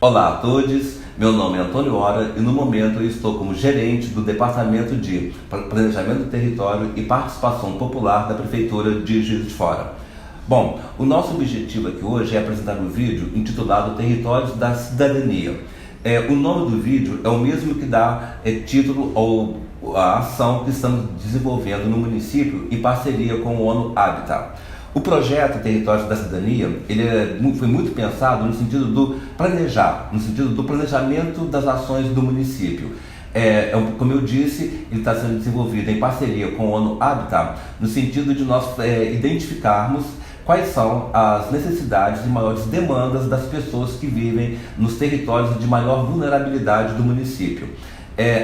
Olá a todos, meu nome é Antônio Hora e no momento eu estou como gerente do Departamento de Planejamento do Território e Participação Popular da Prefeitura de Juiz de Fora. Bom, o nosso objetivo aqui hoje é apresentar um vídeo intitulado Territórios da Cidadania. O nome do vídeo é o mesmo que dá título à ação que estamos desenvolvendo no município em parceria com o ONU Habitat. O projeto Territórios da Cidadania foi muito pensado no sentido do planejar, no sentido do planejamento das ações do município. Como eu disse, ele está sendo desenvolvido em parceria com o ONU Habitat, no sentido de nós identificarmos quais são as necessidades e maiores demandas das pessoas que vivem nos territórios de maior vulnerabilidade do município.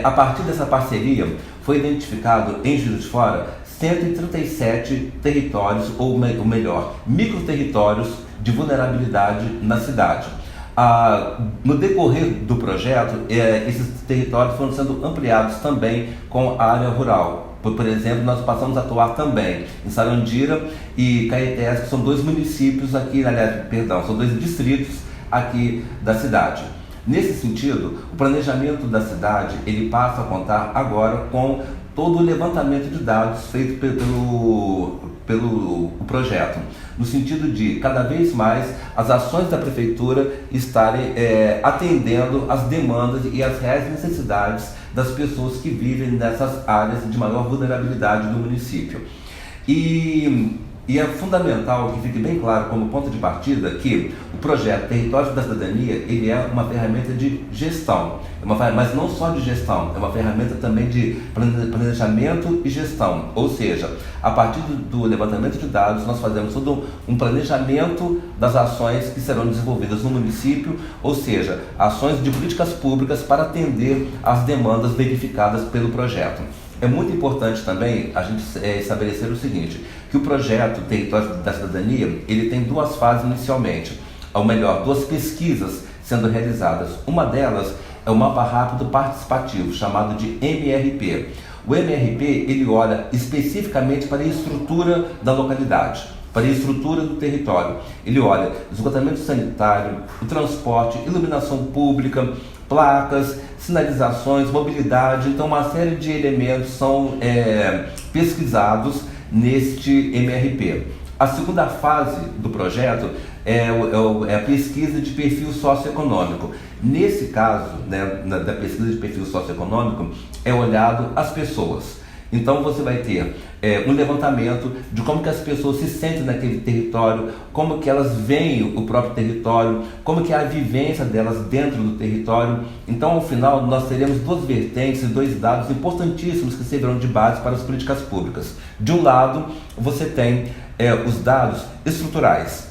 A partir dessa parceria, foi identificado em Juiz de Fora 137 territórios, ou melhor, microterritórios de vulnerabilidade na cidade. No decorrer do projeto, esses territórios foram sendo ampliados também com a área rural. Por exemplo, nós passamos a atuar também em Sarandira e Caetés, que são dois municípios aqui, são dois distritos aqui da cidade. Nesse sentido, o planejamento da cidade, ele passa a contar agora com todo o levantamento de dados feito pelo projeto, no sentido de cada vez mais as ações da prefeitura estarem atendendo às demandas e às reais necessidades das pessoas que vivem nessas áreas de maior vulnerabilidade do município. E é fundamental que fique bem claro como ponto de partida que o projeto Territórios da Cidadania, ele é uma ferramenta de gestão, mas não só de gestão, é uma ferramenta também de planejamento e gestão, ou seja, a partir do levantamento de dados nós fazemos todo um planejamento das ações que serão desenvolvidas no município, ou seja, ações de políticas públicas para atender às demandas verificadas pelo projeto. É muito importante também a gente estabelecer o seguinte, que o projeto Territórios da Cidadania, ele tem duas fases inicialmente, ou melhor, duas pesquisas sendo realizadas. Uma delas é o Mapa Rápido Participativo, chamado de MRP. O MRP, ele olha especificamente para a estrutura da localidade, para a estrutura do território. Ele olha esgotamento sanitário, o transporte, iluminação pública, placas, sinalizações, mobilidade. Então uma série de elementos são pesquisados neste MRP. A segunda fase do projeto é a pesquisa de perfil socioeconômico. Nesse caso, da pesquisa de perfil socioeconômico, é olhado as pessoas. Então você vai ter um levantamento de como que as pessoas se sentem naquele território, como que elas veem o próprio território, como que é a vivência delas dentro do território. Então, ao final, nós teremos duas vertentes e dois dados importantíssimos que servirão de base para as políticas públicas. De um lado, você tem os dados estruturais.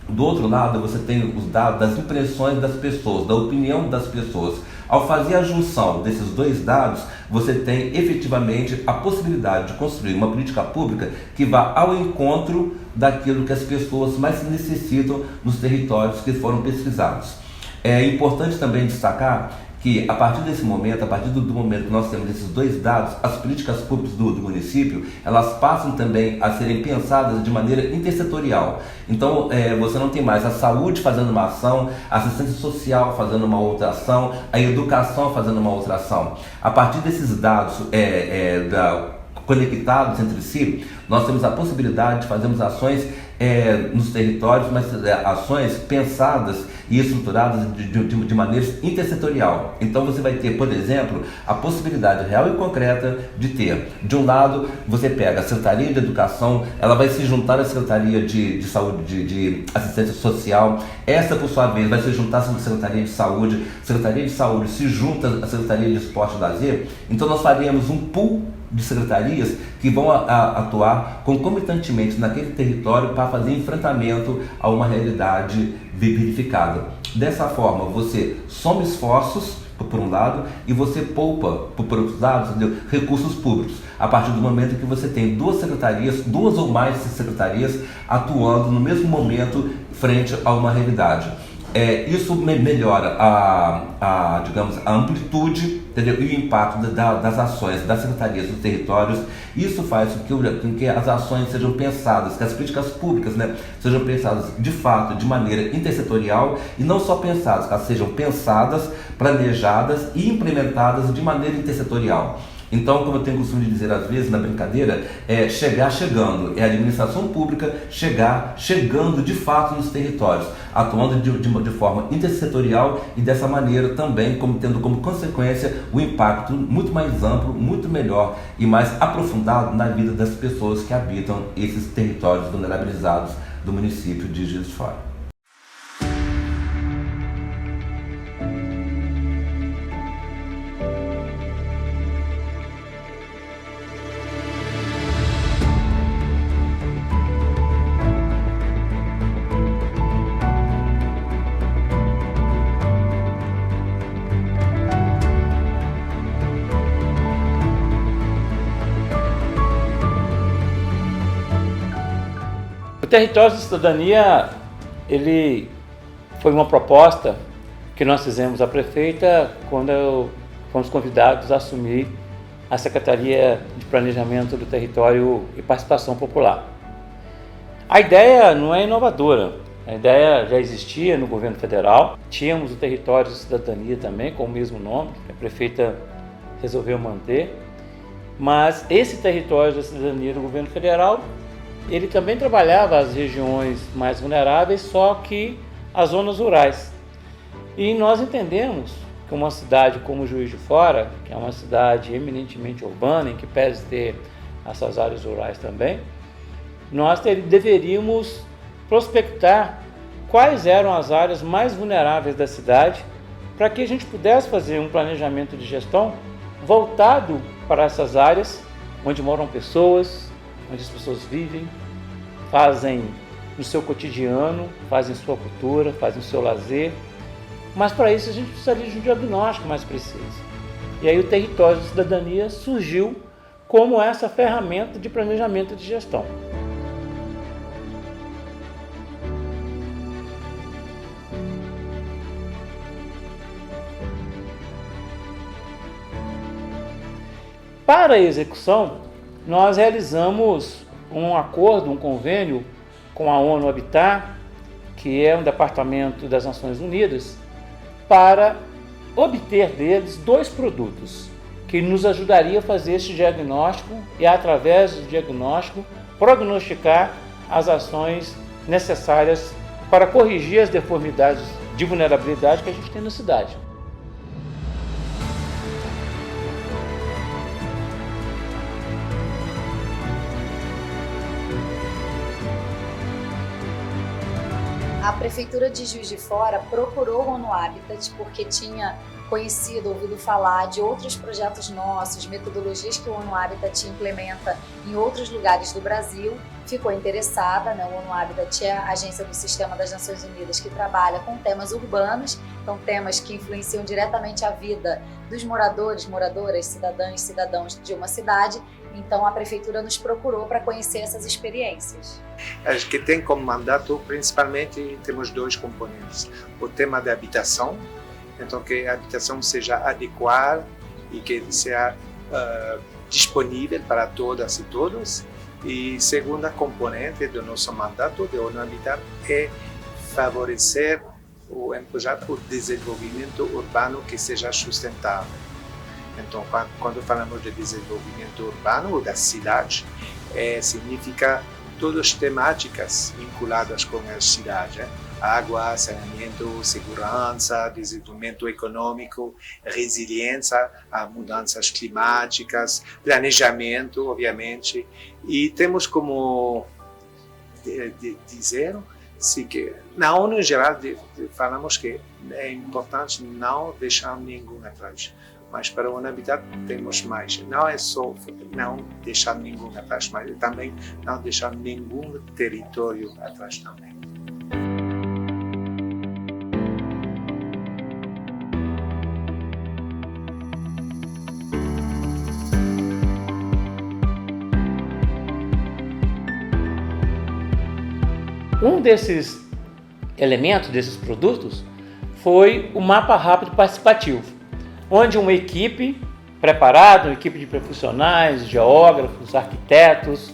Do outro lado, você tem os dados das impressões das pessoas, da opinião das pessoas. Ao fazer a junção desses dois dados, você tem efetivamente a possibilidade de construir uma política pública que vá ao encontro daquilo que as pessoas mais necessitam nos territórios que foram pesquisados. É importante também destacar que a partir desse momento, a partir do momento que nós temos esses dois dados, as políticas públicas do município, elas passam também a serem pensadas de maneira intersetorial. Então, você não tem mais a saúde fazendo uma ação, a assistência social fazendo uma outra ação, a educação fazendo uma outra ação. A partir desses dados conectados entre si, nós temos a possibilidade de fazermos ações nos territórios, mas ações pensadas e estruturadas de maneira intersetorial. Então você vai ter, por exemplo, a possibilidade real e concreta de ter, de um lado, você pega a Secretaria de Educação, ela vai se juntar à Secretaria de Saúde, de Assistência Social, essa por sua vez vai se juntar à Secretaria de Saúde se junta à Secretaria de Esporte e Lazer. Então nós faríamos um pool de secretarias que vão atuar concomitantemente naquele território para fazer enfrentamento a uma realidade verificada. Dessa forma, você soma esforços, por um lado, e você poupa, por outro lado, recursos públicos, a partir do momento que você tem duas ou mais secretarias atuando no mesmo momento frente a uma realidade. Isso melhora digamos, a amplitude, entendeu? E o impacto das ações das secretarias dos territórios. Isso faz com que as ações sejam pensadas, que as políticas públicas, né, sejam pensadas de fato, de maneira intersetorial, e não só pensadas, que elas sejam pensadas, planejadas e implementadas de maneira intersetorial. Então, como eu tenho o costume de dizer às vezes na brincadeira, é chegar chegando, é a administração pública chegando de fato nos territórios, atuando de forma intersetorial e dessa maneira também tendo como consequência o impacto muito mais amplo, muito melhor e mais aprofundado na vida das pessoas que habitam esses territórios vulnerabilizados do município de Juiz de Fora. O Território de Cidadania, ele foi uma proposta que nós fizemos à prefeita quando fomos convidados a assumir a Secretaria de Planejamento do Território e Participação Popular. A ideia não é inovadora, a ideia já existia no governo federal, tínhamos o Território de Cidadania também, com o mesmo nome, que a prefeita resolveu manter, mas esse Território da Cidadania do governo federal, ele também trabalhava as regiões mais vulneráveis, só que as zonas rurais. E nós entendemos que uma cidade como Juiz de Fora, que é uma cidade eminentemente urbana, em que pese ter essas áreas rurais também, nós deveríamos prospectar quais eram as áreas mais vulneráveis da cidade, para que a gente pudesse fazer um planejamento de gestão voltado para essas áreas onde moram pessoas, onde as pessoas vivem, fazem no seu cotidiano, fazem sua cultura, fazem o seu lazer, mas para isso a gente precisaria de um diagnóstico mais preciso. E aí o Território de Cidadania surgiu como essa ferramenta de planejamento de gestão. Para a execução, nós realizamos um acordo, um convênio com a ONU Habitat, que é um departamento das Nações Unidas, para obter deles 2 produtos que nos ajudaria a fazer esse diagnóstico e, através do diagnóstico, prognosticar as ações necessárias para corrigir as deformidades de vulnerabilidade que a gente tem na cidade. A Prefeitura de Juiz de Fora procurou o ONU Habitat porque tinha ouvido falar de outros projetos nossos, metodologias que o ONU Habitat implementa em outros lugares do Brasil, ficou interessada, né? O ONU Habitat é a agência do Sistema das Nações Unidas que trabalha com temas urbanos, então temas que influenciam diretamente a vida dos moradores, moradoras, cidadãs, cidadãos de uma cidade. Então a Prefeitura nos procurou para conhecer essas experiências. Acho que tem como mandato, principalmente, temos 2 componentes. O tema da habitação, então que a habitação seja adequada e que seja disponível para todas e todos. E segunda componente do nosso mandato de ONU Habitat é favorecer ou encorajar o desenvolvimento urbano que seja sustentável. Então, quando falamos de desenvolvimento urbano ou da cidade, significa todas as temáticas vinculadas com a cidade. Água, saneamento, segurança, desenvolvimento econômico, resiliência a mudanças climáticas, planejamento, obviamente. E temos como dizer que na ONU em geral falamos que é importante não deixar ninguém atrás. Mas para o ONU Habitat temos mais. Não é só não deixar ninguém atrás, mas também não deixar nenhum território atrás também. Um desses elemento desses produtos foi o mapa rápido participativo, onde uma equipe preparada, uma equipe de profissionais, geógrafos, arquitetos,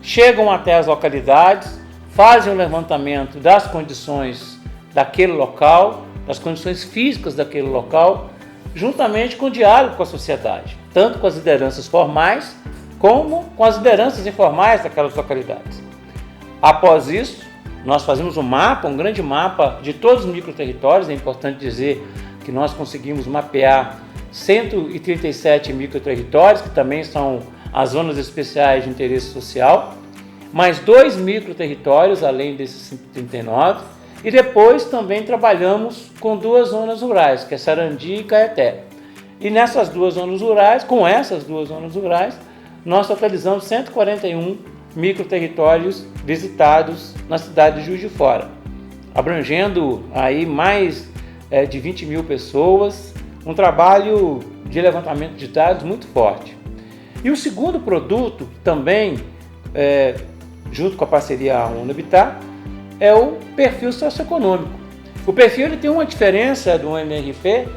chegam até as localidades, fazem o levantamento das condições daquele local, das condições físicas daquele local, juntamente com o diálogo com a sociedade, tanto com as lideranças formais como com as lideranças informais daquelas localidades. Após isso, nós fazemos um grande mapa de todos os microterritórios. É importante dizer que nós conseguimos mapear 137 microterritórios, que também são as zonas especiais de interesse social, mais 2 microterritórios, além desses 139, e depois também trabalhamos com 2 zonas rurais, que é Sarandi e Caeté. E nessas 2 zonas rurais, com essas 2 zonas rurais, nós totalizamos 141 microterritórios visitados na cidade de Juiz de Fora, abrangendo aí mais de 20 mil pessoas, um trabalho de levantamento de dados muito forte. E o segundo produto, também junto com a parceria ONU Habitat, é o perfil socioeconômico. O perfil ele tem uma diferença do MRP,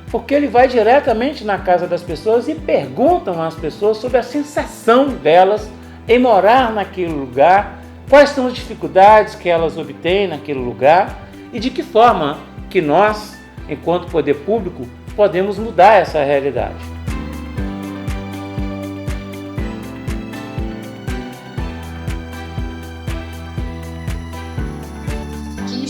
porque ele vai diretamente na casa das pessoas e perguntam às pessoas sobre a sensação delas em morar naquele lugar, quais são as dificuldades que elas obtêm naquele lugar e de que forma que nós, enquanto poder público, podemos mudar essa realidade.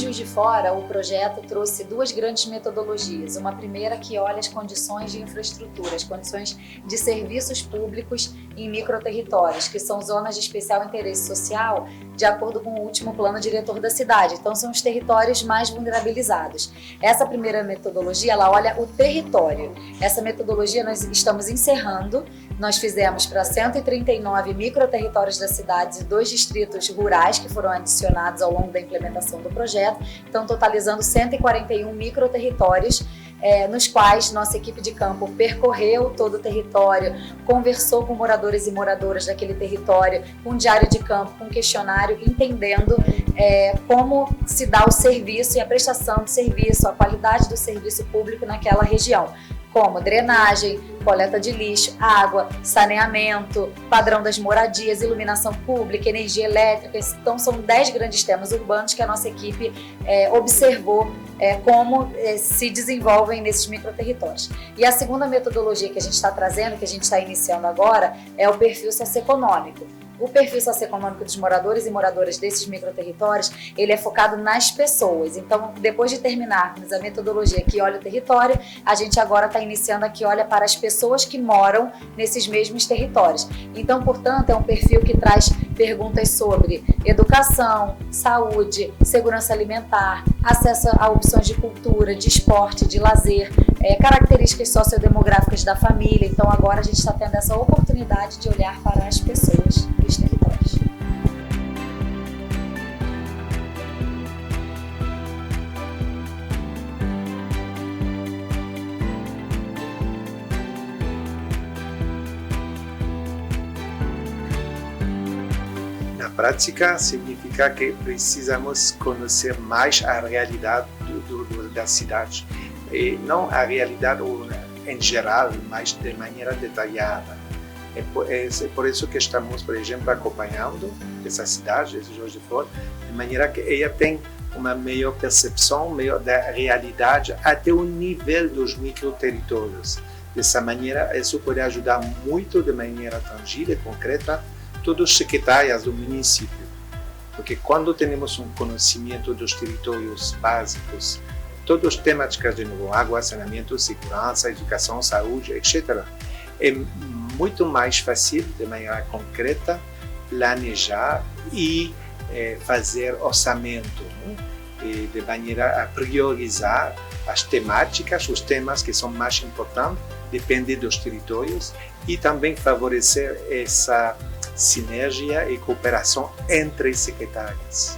De Fora, o projeto trouxe 2 grandes metodologias. Uma primeira que olha as condições de infraestrutura, as condições de serviços públicos em microterritórios, que são zonas de especial interesse social, de acordo com o último plano diretor da cidade. Então, são os territórios mais vulnerabilizados. Essa primeira metodologia, ela olha o território. Essa metodologia nós estamos encerrando. Nós fizemos para 139 microterritórios da cidade e 2 distritos rurais que foram adicionados ao longo da implementação do projeto. Então, totalizando 141 microterritórios, nos quais nossa equipe de campo percorreu todo o território, conversou com moradores e moradoras daquele território, com diário de campo, com questionário, entendendo como se dá o serviço e a prestação de serviço, a qualidade do serviço público naquela região, como drenagem, coleta de lixo, água, saneamento, padrão das moradias, iluminação pública, energia elétrica. Então, são 10 grandes temas urbanos que a nossa equipe observou como se desenvolvem nesses microterritórios. E a segunda metodologia que a gente está trazendo, que a gente está iniciando agora, é o perfil socioeconômico. O perfil socioeconômico dos moradores e moradoras desses microterritórios, ele é focado nas pessoas. Então, depois de terminarmos a metodologia que olha o território, a gente agora está iniciando a que olha para as pessoas que moram nesses mesmos territórios. Então, portanto, é um perfil que traz perguntas sobre educação, saúde, segurança alimentar, acesso a opções de cultura, de esporte, de lazer, características sociodemográficas da família. Então, agora a gente está tendo essa oportunidade de olhar para as pessoas dos territórios. Na prática, significa que precisamos conhecer mais a realidade da cidade, e não a realidade em geral, mas de maneira detalhada. É por isso que estamos, por exemplo, acompanhando essa cidade, esse Juiz de Fora, de maneira que ela tem uma melhor percepção da realidade até o nível dos microterritórios. Dessa maneira, isso pode ajudar muito de maneira tangível e concreta todos os secretários do município. Porque quando temos um conhecimento dos territórios básicos, todas as temáticas de novo, água, saneamento, segurança, educação, saúde, etc., é muito mais fácil, de maneira concreta, planejar e fazer orçamento, e de maneira a priorizar as temáticas, os temas que são mais importantes, depende dos territórios, e também favorecer essa sinergia e cooperação entre secretários.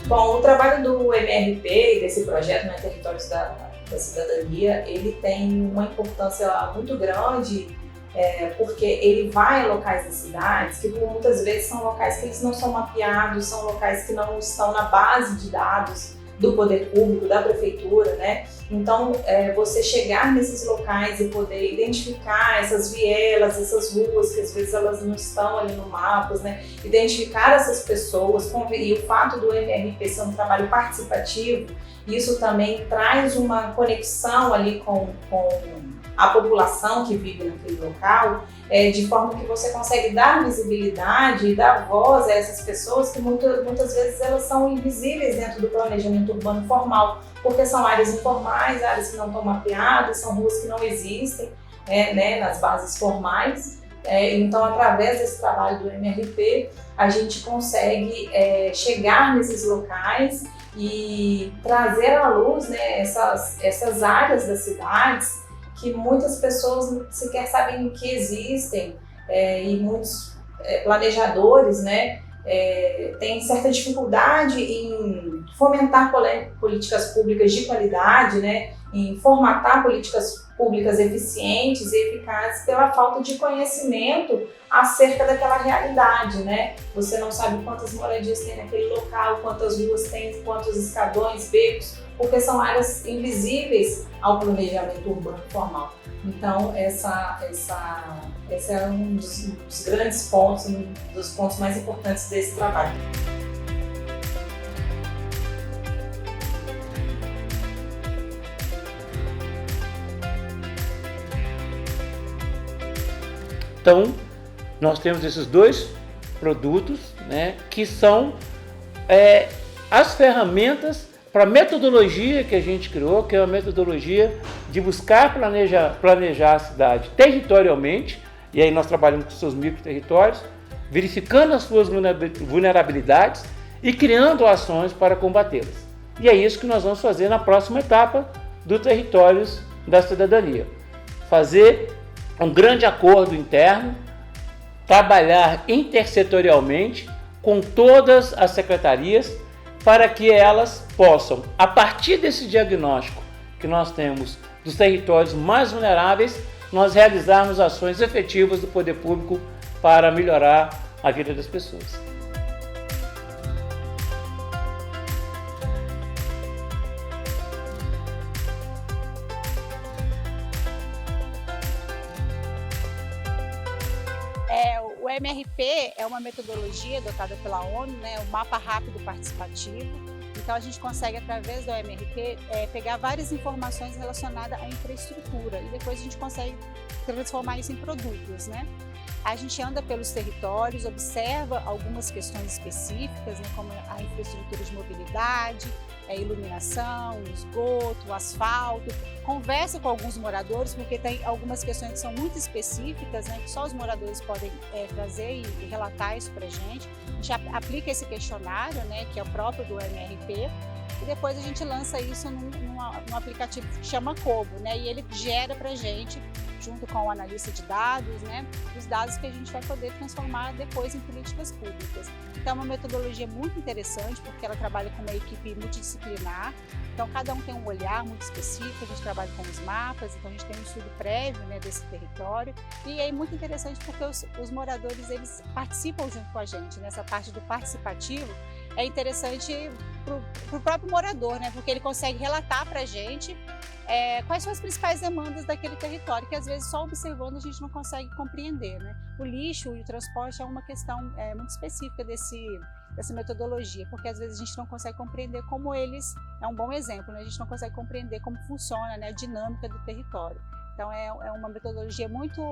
Bom, o trabalho do MRP, desse projeto, né, Territórios da Cidadania, ele tem uma importância muito grande, porque ele vai a locais das cidades que muitas vezes são locais que eles não são mapeados, são locais que não estão na base de dados do poder público, da prefeitura, né? Então, você chegar nesses locais e poder identificar essas vielas, essas ruas que às vezes elas não estão ali no mapa, né? Identificar essas pessoas, e o fato do MRP ser um trabalho participativo, isso também traz uma conexão ali com a população que vive naquele local, de forma que você consegue dar visibilidade e dar voz a essas pessoas que muitas vezes elas são invisíveis dentro do planejamento urbano formal, porque são áreas informais, áreas que não estão mapeadas, são ruas que não existem, né, nas bases formais. Então, através desse trabalho do MRP, a gente consegue chegar nesses locais e trazer à luz, né, essas áreas das cidades que muitas pessoas sequer sabem que existem, e muitos planejadores, né, têm certa dificuldade em fomentar políticas públicas de qualidade, né, em formatar políticas públicas eficientes e eficazes pela falta de conhecimento acerca daquela realidade, né? Você não sabe quantas moradias tem naquele local, quantas ruas tem, quantos escadões, becos, porque são áreas invisíveis ao planejamento urbano formal. Então, essa é um dos grandes pontos, um dos pontos mais importantes desse trabalho. Então, nós temos esses dois produtos, né, que são as ferramentas para a metodologia que a gente criou, que é uma metodologia de buscar planejar a cidade territorialmente, e aí nós trabalhamos com seus microterritórios, verificando as suas vulnerabilidades e criando ações para combatê-las. E é isso que nós vamos fazer na próxima etapa do Territórios da Cidadania. Fazer um grande acordo interno, trabalhar intersetorialmente com todas as secretarias para que elas possam, a partir desse diagnóstico que nós temos dos territórios mais vulneráveis, nós realizarmos ações efetivas do poder público para melhorar a vida das pessoas. O MRP é uma metodologia adotada pela ONU, né, o Mapa Rápido Participativo. Então a gente consegue, através do MRP, pegar várias informações relacionadas à infraestrutura e depois a gente consegue transformar isso em produtos, né? A gente anda pelos territórios, observa algumas questões específicas, né, como a infraestrutura de mobilidade, a iluminação, o esgoto, o asfalto, conversa com alguns moradores, porque tem algumas questões que são muito específicas, né, que só os moradores podem trazer e relatar isso para a gente. A gente aplica esse questionário, né, que é o próprio do MRP, e depois a gente lança isso num aplicativo que chama Kobo, né, e ele gera para a gente, junto com o analista de dados, né, os dados que a gente vai poder transformar depois em políticas públicas. Então é uma metodologia muito interessante, porque ela trabalha com uma equipe multidisciplinar, então cada um tem um olhar muito específico, a gente trabalha com os mapas, então a gente tem um estudo prévio, né, desse território, e é muito interessante porque os moradores eles participam junto com a gente, nessa parte do participativo. É interessante para o próprio morador, né, porque ele consegue relatar para a gente quais são as principais demandas daquele território, que às vezes só observando a gente não consegue compreender, né? O lixo e o transporte é uma questão muito específica dessa metodologia, porque às vezes a gente não consegue compreender como eles, é um bom exemplo, né? A gente não consegue compreender como funciona, né, a dinâmica do território. Então é uma metodologia muito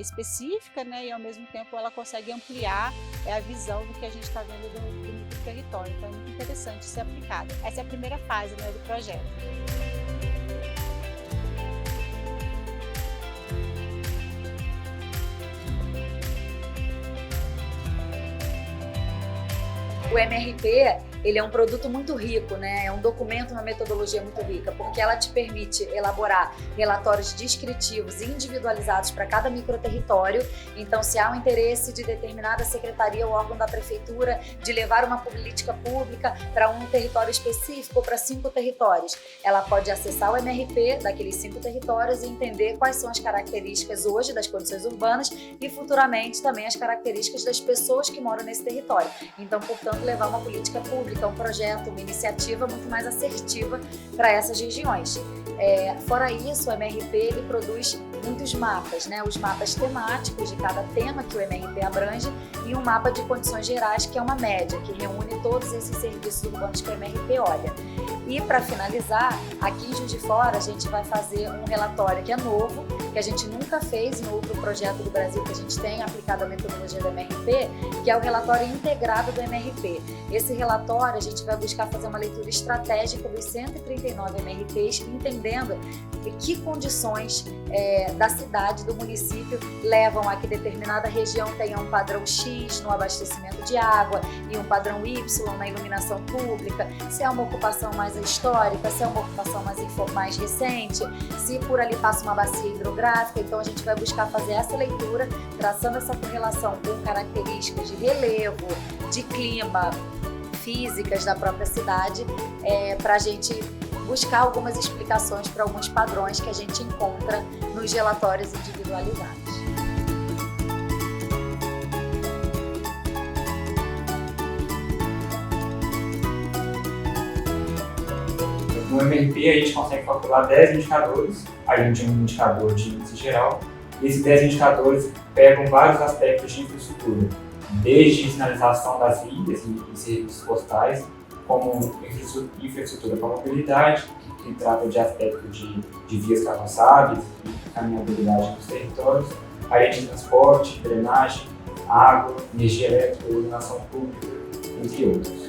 específica, né, e ao mesmo tempo ela consegue ampliar a visão do que a gente está vendo do território. Então é muito interessante ser aplicado. Essa é a primeira fase, né, do projeto. O MRP ele é um produto muito rico, né? É um documento, uma metodologia muito rica, porque ela te permite elaborar relatórios descritivos e individualizados para cada microterritório. Então, se há um interesse de determinada secretaria ou órgão da prefeitura de levar uma política pública para um território específico ou para 5 territórios, ela pode acessar o MRP daqueles 5 territórios e entender quais são as características hoje das condições urbanas e futuramente também as características das pessoas que moram nesse território. Então, portanto, levar uma política pública, um projeto, uma iniciativa muito mais assertiva para essas regiões. Fora isso, o MRP ele produz muitos mapas, né? Os mapas temáticos de cada tema que o MRP abrange e um mapa de condições gerais, que é uma média, que reúne todos esses serviços urbanos que o MRP olha. E para finalizar, aqui em Juiz de Fora a gente vai fazer um relatório que é novo, que a gente nunca fez em outro projeto do Brasil que a gente tem aplicado a metodologia do MRP, que é o relatório integrado do MRP. Esse relatório a gente vai buscar fazer uma leitura estratégica dos 139 MRPs, entendendo que condições da cidade, do município, levam a que determinada região tenha um padrão X no abastecimento de água e um padrão Y na iluminação pública, se é uma ocupação mais histórica, se é uma ocupação mais recente, se por ali passa uma bacia hidrográfica. Então a gente vai buscar fazer essa leitura, traçando essa correlação com características de relevo, de clima, físicas da própria cidade, para a gente buscar algumas explicações para alguns padrões que a gente encontra nos relatórios individualizados. No MRP a gente consegue calcular 10 indicadores, a gente tem um indicador de índice geral, e esses 10 indicadores pegam vários aspectos de infraestrutura, desde sinalização das vias e serviços postais, como infraestrutura para mobilidade, que trata de aspectos de vias calçadas e caminhabilidade dos territórios, área de transporte, drenagem, água, energia elétrica, iluminação pública, entre outros.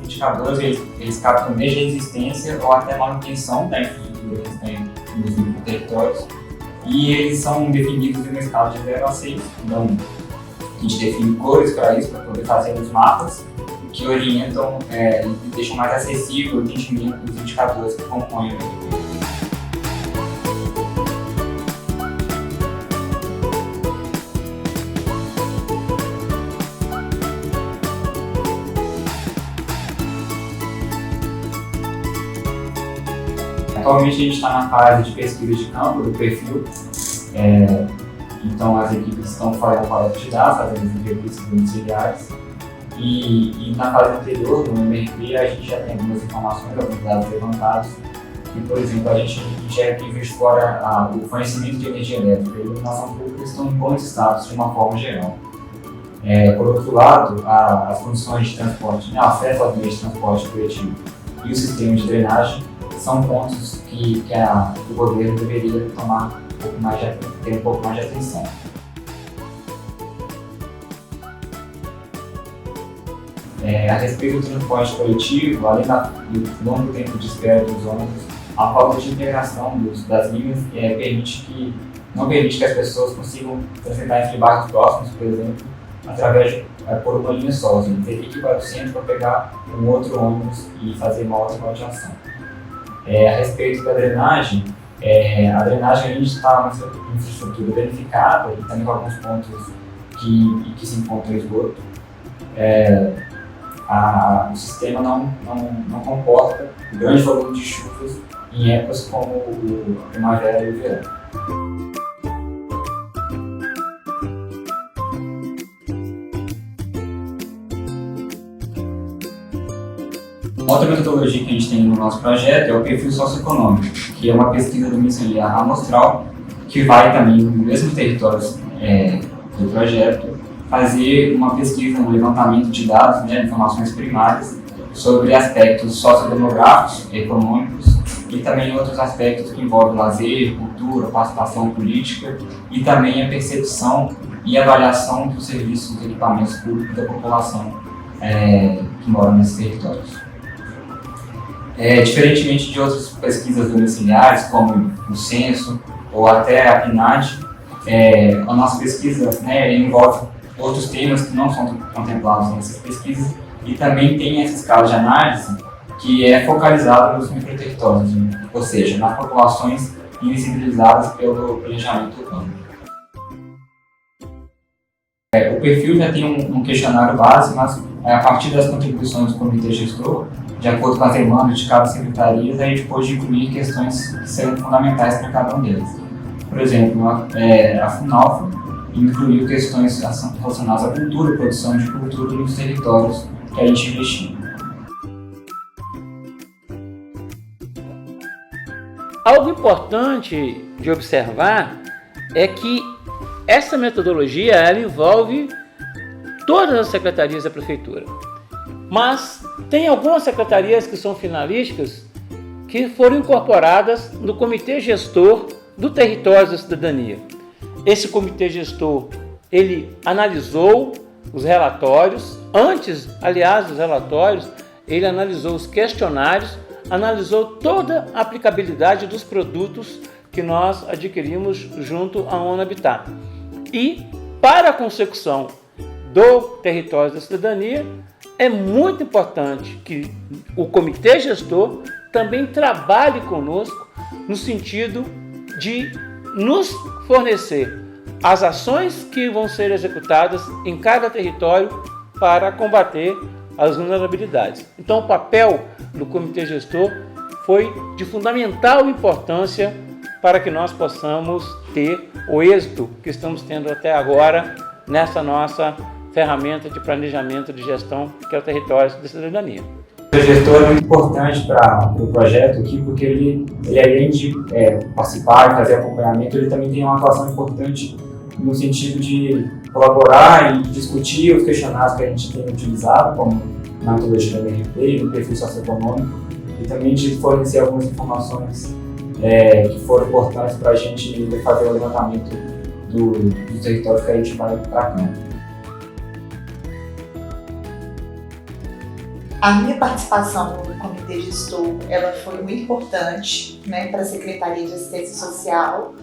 Indicadores, eles captam desde a existência ou até a manutenção da infraestrutura que tem nos territórios, e eles são definidos em uma escala de 0 a 6. Então, a gente define cores para isso, para poder fazer os mapas, que orientam e deixam mais acessível o entendimento dos indicadores que compõem o MRP. Atualmente a gente está na fase de pesquisa de campo do perfil, então as equipes estão fazendo coleta de dados, fazendo as entrevistas domiciliares, e na fase anterior, no MRP, a gente já tem algumas informações, alguns dados levantados, e por exemplo, a gente enxerga que Juiz de Fora o fornecimento de energia elétrica e iluminação pública estão em bons estados de uma forma geral. Por outro lado, as condições de transporte, acesso aos meios de transporte coletivo e o sistema de drenagem são pontos que o governo deveria tomar ter um pouco mais de atenção. A respeito do transporte coletivo, além do longo tempo de espera dos ônibus, a falta de integração das linhas não permite que as pessoas consigam transitar entre bairros próximos, por exemplo, através por uma linha só. Você teria que ir para o centro para pegar um outro ônibus e fazer uma outra coordenação. A respeito da drenagem, a drenagem ainda está uma infraestrutura danificada e também com alguns pontos que se encontra em esgoto. O sistema não comporta grande volume de chuvas em épocas como a primavera e o verão. Outra metodologia que a gente tem no nosso projeto é o perfil socioeconômico, que é uma pesquisa domiciliar amostral que vai também no mesmo território do projeto fazer uma pesquisa, um levantamento de dados, né, informações primárias sobre aspectos sociodemográficos, econômicos e também outros aspectos que envolvem lazer, cultura, participação política e também a percepção e avaliação dos serviços e equipamentos públicos da população que mora nesses territórios. Diferentemente de outras pesquisas domiciliares, como o censo ou até a PNAD, a nossa pesquisa, né, envolve outros temas que não são contemplados nessas pesquisas e também tem essa escala de análise que é focalizada nos microterritórios, ou seja, nas populações invisibilizadas pelo planejamento urbano. O perfil já tem um questionário base, mas a partir das contribuições do comitê gestor, de acordo com as demandas de cada secretaria, a gente pode incluir questões que serão fundamentais para cada um deles. Por exemplo, a FUNALFA incluiu questões relacionadas à cultura e produção de cultura nos territórios que a gente investiu. Algo importante de observar é que essa metodologia ela envolve todas as secretarias da prefeitura, mas tem algumas secretarias que são finalísticas que foram incorporadas no comitê gestor do Territórios da Cidadania. Esse comitê gestor ele analisou os relatórios, antes, aliás, dos relatórios, ele analisou os questionários, analisou toda a aplicabilidade dos produtos que nós adquirimos junto à ONU Habitat. E, para a consecução do Território da Cidadania, é muito importante que o comitê gestor também trabalhe conosco no sentido de nos fornecer as ações que vão ser executadas em cada território para combater as vulnerabilidades. Então, o papel do comitê gestor foi de fundamental importância para que nós possamos ter o êxito que estamos tendo até agora nessa nossa ferramenta de planejamento de gestão, que é o Território da Cidadania. O gestor é muito importante para o projeto aqui, porque ele além de participar e fazer acompanhamento, ele também tem uma atuação importante no sentido de colaborar e discutir os questionários que a gente tem utilizado, como na metodologia do MRP, no perfil socioeconômico, e também de fornecer algumas informações que foram importantes para a gente fazer o levantamento dos territórios que a gente vai para cá. A minha participação no comitê gestor ela foi muito importante, né, para a Secretaria de Assistência Social,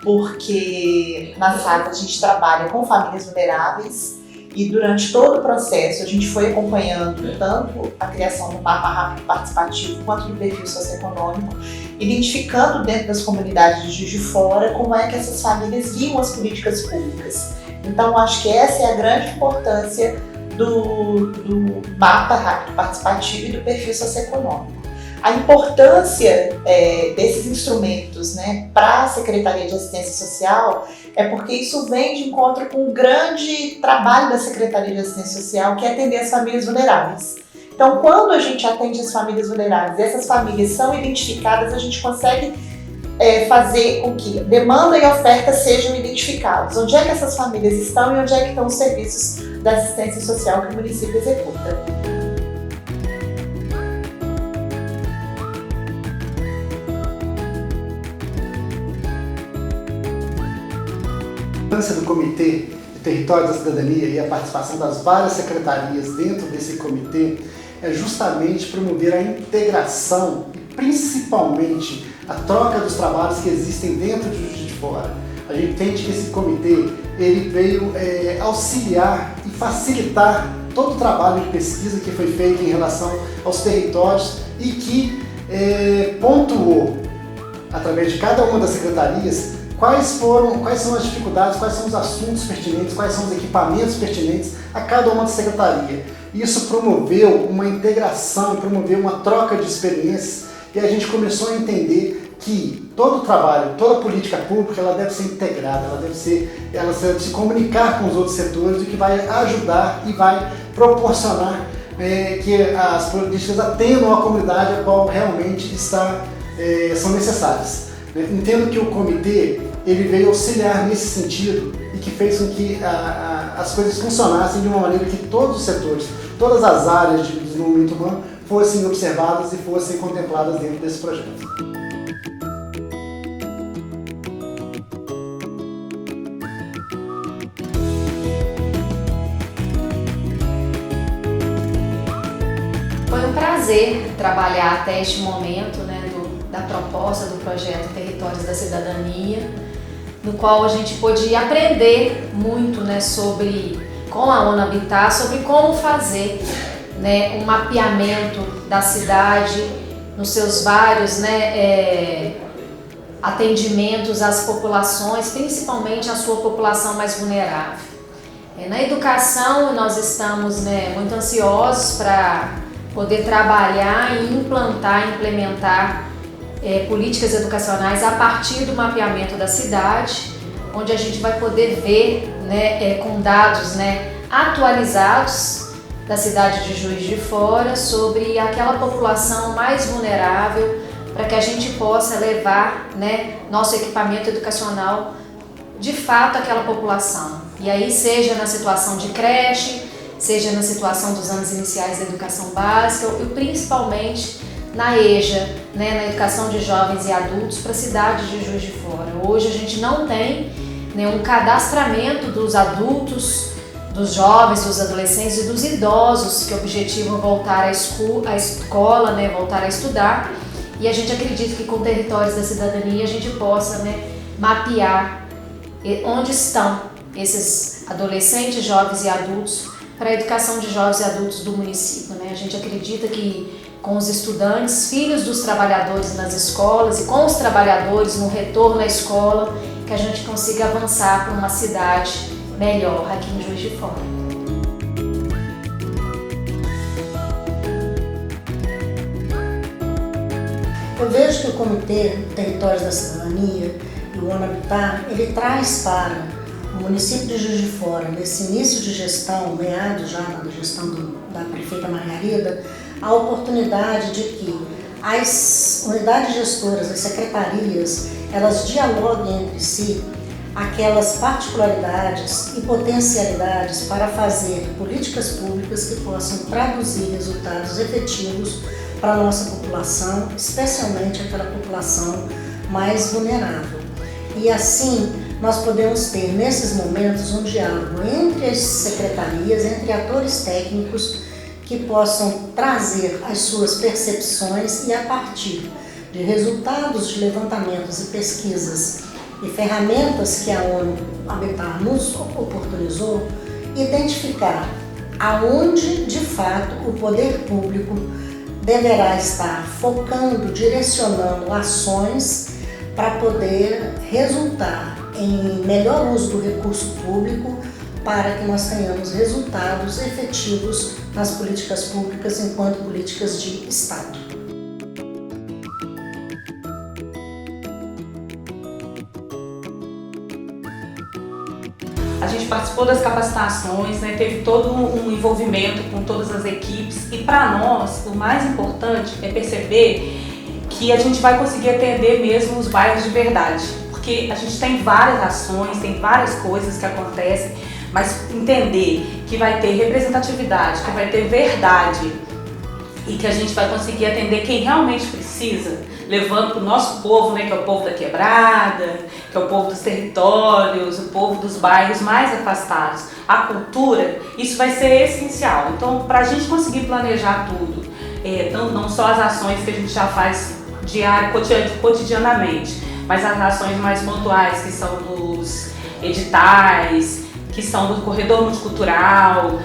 porque na SAC a gente trabalha com famílias vulneráveis e durante todo o processo a gente foi acompanhando tanto a criação do mapa rápido participativo quanto do perfil socioeconômico, identificando dentro das comunidades de Juiz de Fora como é que essas famílias viam as políticas públicas. Então acho que essa é a grande importância do mapa rápido participativo e do perfil socioeconômico. A importância desses instrumentos, né, para a Secretaria de Assistência Social é porque isso vem de encontro com o grande trabalho da Secretaria de Assistência Social, que é atender as famílias vulneráveis. Então, quando a gente atende as famílias vulneráveis e essas famílias são identificadas, a gente consegue fazer com que demanda e oferta sejam identificados. Onde é que essas famílias estão e onde é que estão os serviços da assistência social que o município executa. A importância do Comitê de Territórios da Cidadania e a participação das várias secretarias dentro desse comitê é justamente promover a integração e principalmente a troca dos trabalhos que existem dentro de Juiz de Fora. A gente entende que esse comitê ele veio auxiliar e facilitar todo o trabalho de pesquisa que foi feito em relação aos territórios e que pontuou, através de cada uma das secretarias, quais são as dificuldades, quais são os assuntos pertinentes, quais são os equipamentos pertinentes a cada uma da secretaria. Isso promoveu uma integração, promoveu uma troca de experiências e a gente começou a entender que todo o trabalho, toda a política pública, ela deve ser integrada, ela deve se comunicar com os outros setores, o que vai ajudar e vai proporcionar que as políticas atendam a comunidade a qual realmente são necessárias. Entendo que o comitê ele veio auxiliar nesse sentido e que fez com que as coisas funcionassem de uma maneira que todos os setores, todas as áreas de desenvolvimento humano fossem observadas e fossem contempladas dentro desse projeto. Foi um prazer trabalhar até este momento, né, da proposta do projeto Territórios da Cidadania, no qual a gente pôde aprender muito, né, com a ONU Habitat, sobre como fazer, né, um mapeamento da cidade nos seus vários, né, atendimentos às populações, principalmente à sua população mais vulnerável. Na educação, nós estamos, né, muito ansiosos para poder trabalhar e implementar políticas educacionais a partir do mapeamento da cidade, onde a gente vai poder ver, né, com dados, né, atualizados da cidade de Juiz de Fora sobre aquela população mais vulnerável, para que a gente possa levar, né, nosso equipamento educacional de fato àquela população. E aí seja na situação de creche, seja na situação dos anos iniciais da educação básica e principalmente na EJA, né, na educação de jovens e adultos para a cidade de Juiz de Fora. Hoje a gente não tem, né, um cadastramento dos adultos, dos jovens, dos adolescentes e dos idosos que objetivam voltar à escola, né, voltar a estudar. E a gente acredita que com Territórios da Cidadania a gente possa, né, mapear onde estão esses adolescentes, jovens e adultos para a educação de jovens e adultos do município, né? A gente acredita que com os estudantes, filhos dos trabalhadores nas escolas e com os trabalhadores no retorno à escola, que a gente consiga avançar para uma cidade melhor aqui em Juiz de Fora. Eu vejo que o Comitê Territórios da Cidadania e o ONU Habitat, ele traz para o município de Juiz de Fora, nesse início de gestão, meados já da gestão da prefeita Margarida, a oportunidade de que as unidades gestoras, as secretarias, elas dialoguem entre si aquelas particularidades e potencialidades para fazer políticas públicas que possam traduzir resultados efetivos para a nossa população, especialmente aquela população mais vulnerável. E assim, nós podemos ter, nesses momentos, um diálogo entre as secretarias, entre atores técnicos que possam trazer as suas percepções e, a partir de resultados de levantamentos e pesquisas e ferramentas que a ONU Habitat nos oportunizou, identificar aonde, de fato, o poder público deverá estar focando, direcionando ações para poder resultar em melhor uso do recurso público para que nós tenhamos resultados efetivos nas políticas públicas enquanto políticas de Estado. A gente participou das capacitações, né, teve todo um envolvimento com todas as equipes e para nós o mais importante é perceber que a gente vai conseguir atender mesmo os bairros de verdade, porque a gente tem várias ações, tem várias coisas que acontecem, mas entender que vai ter representatividade, que vai ter verdade e que a gente vai conseguir atender quem realmente precisa, levando para o nosso povo, né, que é o povo da quebrada, que é o povo dos territórios, o povo dos bairros mais afastados, a cultura, isso vai ser essencial. Então, para a gente conseguir planejar tudo, não só as ações que a gente já faz cotidianamente, mas as ações mais pontuais, que são dos editais, que são do corredor multicultural,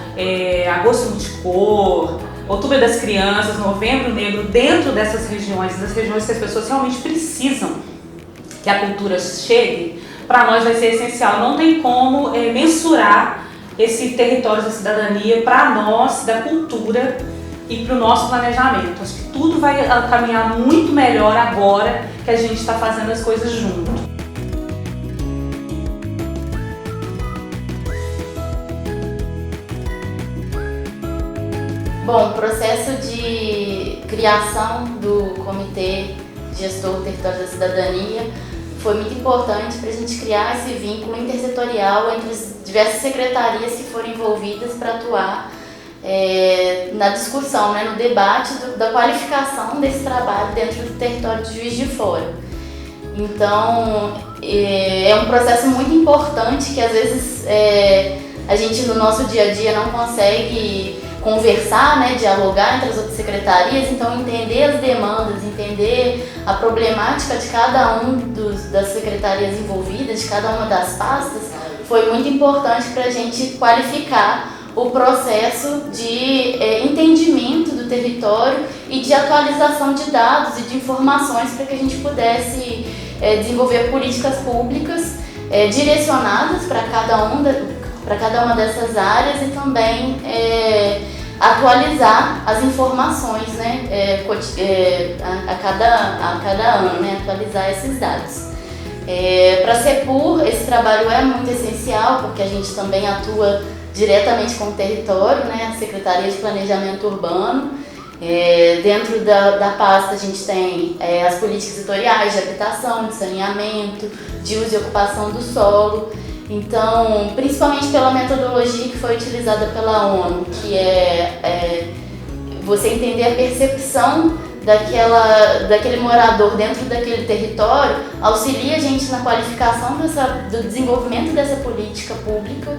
agosto multicor, outubro das crianças, novembro negro, dentro dessas regiões, das regiões que as pessoas realmente precisam que a cultura chegue, para nós vai ser essencial. Não tem como mensurar esse Territórios da Cidadania para nós, da cultura e para o nosso planejamento. Acho que tudo vai caminhar muito melhor agora que a gente está fazendo as coisas junto. Bom, o processo de criação do Comitê Gestor do Território da Cidadania foi muito importante para a gente criar esse vínculo intersetorial entre as diversas secretarias que foram envolvidas para atuar na discussão, né, no debate da qualificação desse trabalho dentro do território de Juiz de Fora. Então, é um processo muito importante que às vezes a gente no nosso dia a dia não consegue conversar, né, dialogar entre as outras secretarias, então entender as demandas, entender a problemática de cada das secretarias envolvidas, de cada uma das pastas, foi muito importante para a gente qualificar o processo de entendimento do território e de atualização de dados e de informações para que a gente pudesse desenvolver políticas públicas direcionadas para cada uma dessas áreas e também atualizar as informações, né, a cada ano, né, atualizar esses dados. Para a CEPUR, esse trabalho é muito essencial porque a gente também atua diretamente com o território, né, a Secretaria de Planejamento Urbano. Dentro da pasta a gente tem as políticas setoriais de habitação, de saneamento, de uso e ocupação do solo. Então, principalmente pela metodologia que foi utilizada pela ONU, que é você entender a percepção daquele morador dentro daquele território, auxilia a gente na qualificação do desenvolvimento dessa política pública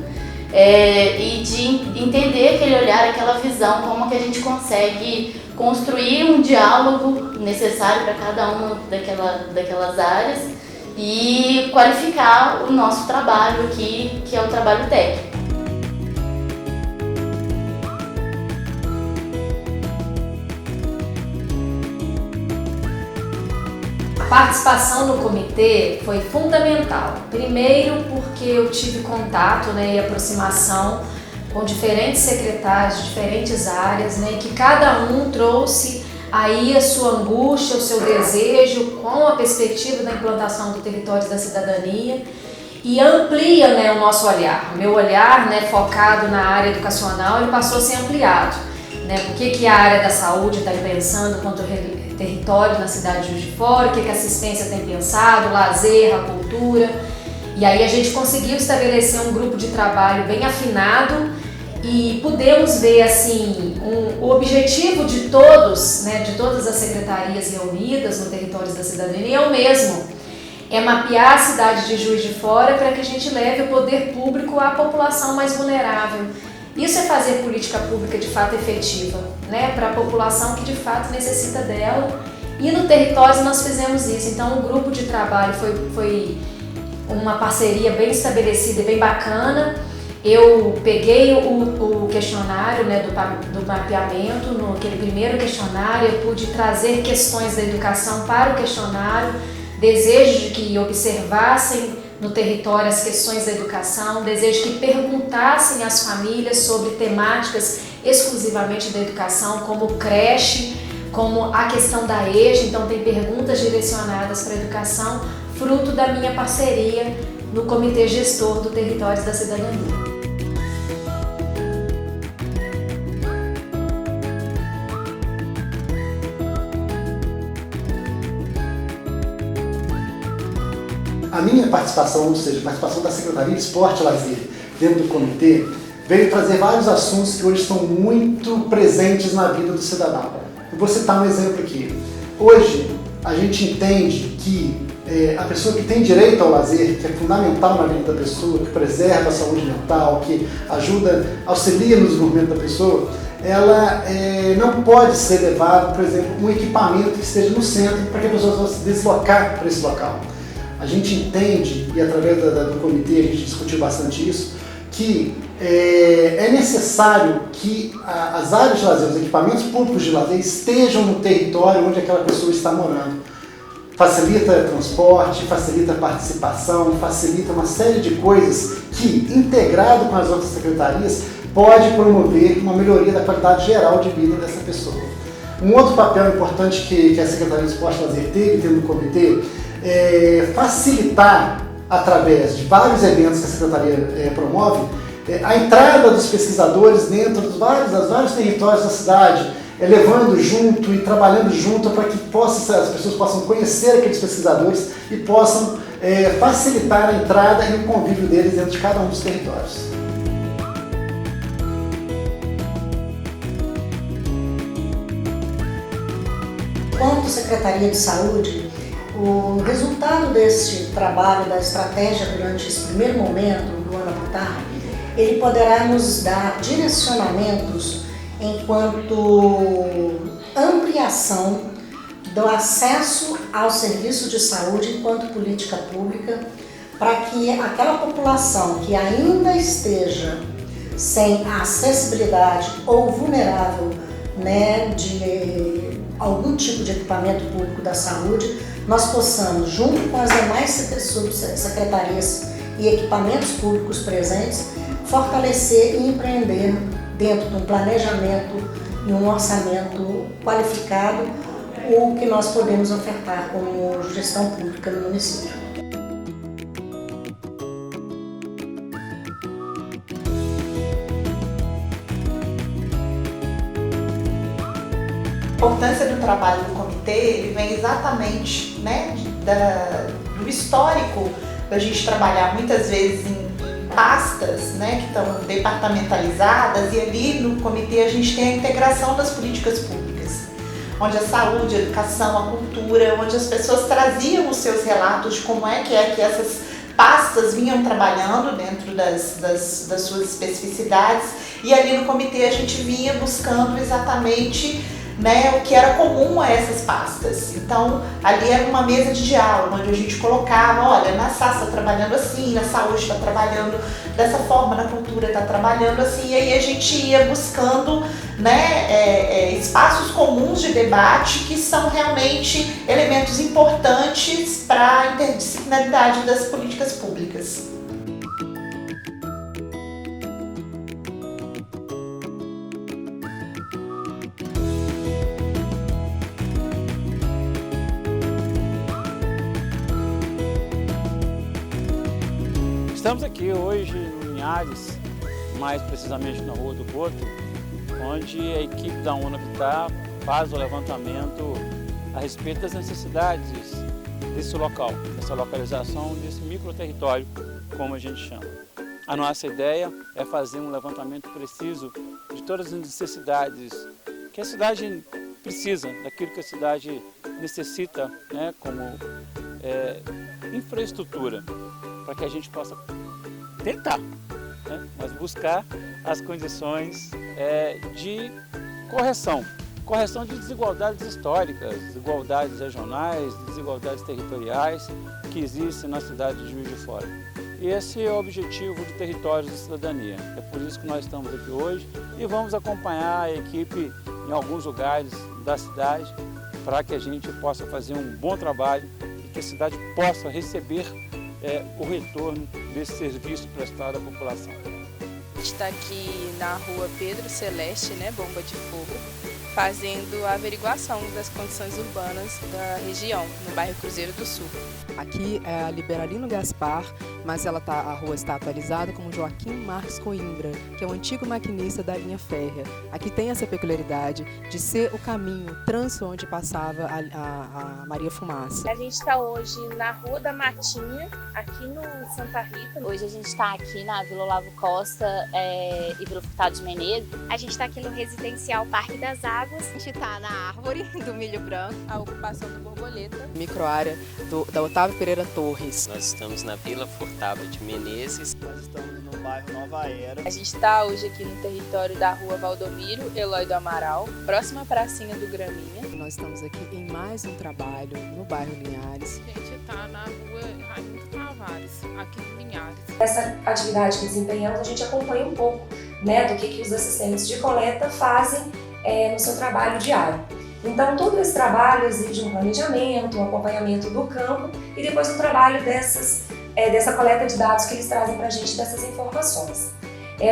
e de entender aquele olhar, aquela visão, como que a gente consegue construir um diálogo necessário para cada uma daquelas áreas e qualificar o nosso trabalho aqui, que é o trabalho técnico. A participação no comitê foi fundamental. Primeiro porque eu tive contato, né, e aproximação com diferentes secretários de diferentes áreas, né, que cada um trouxe aí a sua angústia, o seu desejo com a perspectiva da implantação do Territórios da Cidadania e amplia, né, o nosso olhar. O meu olhar, né, focado na área educacional, ele passou a ser ampliado. Né? O que a área da saúde está pensando quanto ao território na cidade de Juiz de Fora, o que a assistência tem pensado, o lazer, a cultura. E aí a gente conseguiu estabelecer um grupo de trabalho bem afinado e pudemos ver assim, o objetivo de todos, né, de todas as secretarias reunidas no Territórios da Cidadania é o mesmo. É mapear a cidade de Juiz de Fora para que a gente leve o poder público à população mais vulnerável. Isso é fazer política pública de fato efetiva, né, para a população que de fato necessita dela. E no Territórios nós fizemos isso. Então o grupo de trabalho foi uma parceria bem estabelecida e bem bacana. Eu peguei o questionário, né, do mapeamento, naquele primeiro questionário, eu pude trazer questões da educação para o questionário, desejo de que observassem no território as questões da educação, desejo que perguntassem às famílias sobre temáticas exclusivamente da educação, como creche, como a questão da EJA, então tem perguntas direcionadas para a educação, fruto da minha parceria no Comitê Gestor do Territórios da Cidadania. A minha participação, ou seja, a participação da Secretaria de Esporte e Lazer dentro do comitê, veio trazer vários assuntos que hoje estão muito presentes na vida do cidadão. Eu vou citar um exemplo aqui. Hoje, a gente entende que a pessoa que tem direito ao lazer, que é fundamental na vida da pessoa, que preserva a saúde mental, que auxilia no desenvolvimento da pessoa, ela não pode ser levada, por exemplo, um equipamento que esteja no centro para que a pessoa possa se deslocar para esse local. A gente entende, e através do comitê a gente discutiu bastante isso, que é necessário que as áreas de lazer, os equipamentos públicos de lazer estejam no território onde aquela pessoa está morando. Facilita transporte, facilita participação, facilita uma série de coisas que, integrado com as outras secretarias, pode promover uma melhoria da qualidade geral de vida dessa pessoa. Um outro papel importante que a Secretaria de Esporte e Lazer teve dentro do comitê é facilitar, através de vários eventos que a Secretaria promove, a entrada dos pesquisadores dentro dos vários territórios da cidade, levando junto e trabalhando junto para que as pessoas possam conhecer aqueles pesquisadores e possam facilitar a entrada e o convívio deles dentro de cada um dos territórios. Quanto Secretaria de Saúde, o resultado deste trabalho, da estratégia durante esse primeiro momento do ano habitar, ele poderá nos dar direcionamentos enquanto ampliação do acesso ao serviço de saúde enquanto política pública, para que aquela população que ainda esteja sem acessibilidade ou vulnerável, né, de algum tipo de equipamento público da saúde, nós possamos, junto com as demais secretarias e equipamentos públicos presentes, fortalecer e empreender dentro de um planejamento e um orçamento qualificado o que nós podemos ofertar como gestão pública no município. A importância do trabalho do comitê ele vem exatamente, né, do histórico da gente trabalhar muitas vezes em pastas, né, que estão departamentalizadas, e ali no comitê a gente tem a integração das políticas públicas, onde a saúde, a educação, a cultura, onde as pessoas traziam os seus relatos de como é que essas pastas vinham trabalhando dentro das suas especificidades, e ali no comitê a gente vinha buscando exatamente, né, o que era comum a essas pastas. Então, ali era uma mesa de diálogo, onde a gente colocava, olha, na SAS está trabalhando assim, na saúde está trabalhando dessa forma, na cultura está trabalhando assim, e aí a gente ia buscando, né, espaços comuns de debate que são realmente elementos importantes para a interdisciplinaridade das políticas públicas. Estamos aqui hoje em Linhares, mais precisamente na Rua do Boto, onde a equipe da ONU Habitat faz o levantamento a respeito das necessidades desse local, dessa localização, desse microterritório, como a gente chama. A nossa ideia é fazer um levantamento preciso de todas as necessidades que a cidade precisa, daquilo que a cidade necessita, né, como infraestrutura, para que a gente possa tentar, né, mas buscar as condições de correção de desigualdades históricas, desigualdades regionais, desigualdades territoriais que existem na cidade de Juiz de Fora. E esse é o objetivo do Territórios da Cidadania. É por isso que nós estamos aqui hoje e vamos acompanhar a equipe em alguns lugares da cidade para que a gente possa fazer um bom trabalho e que a cidade possa receber o retorno desse serviço prestado à população. A gente está aqui na rua Pedro Celeste, né, Bomba de Fogo, fazendo a averiguação das condições urbanas da região, no bairro Cruzeiro do Sul. Aqui é a Liberalino Gaspar, mas a rua está atualizada como Joaquim Marques Coimbra, que é o antigo maquinista da linha férrea. Aqui tem essa peculiaridade de ser o caminho, o trânsito onde passava a Maria Fumaça. A gente está hoje na Rua da Matinha, aqui no Santa Rita. Hoje a gente está aqui na Vila Olavo Costa e Vila Furtado de Menezes. A gente está aqui no Residencial Parque das Águas. A gente está na Árvore do Milho Branco. A ocupação do Borboleta. Microárea da Otávio Pereira Torres. Nós estamos na Vila Furtado de Menezes. Nós estamos no bairro Nova Era. A gente está hoje aqui no território da Rua Valdomiro Eloy do Amaral, próxima à pracinha do Graminha. Nós estamos aqui em mais um trabalho no bairro Linhares. A gente está na Rua Raimundo Tavares, aqui no Linhares. Essa atividade que desempenhamos, a gente acompanha um pouco, né, do que os assistentes de coleta fazem no seu trabalho diário. Então, todo esse trabalho exige um planejamento, um acompanhamento do campo e depois um trabalho dessa coleta de dados que eles trazem para a gente, dessas informações.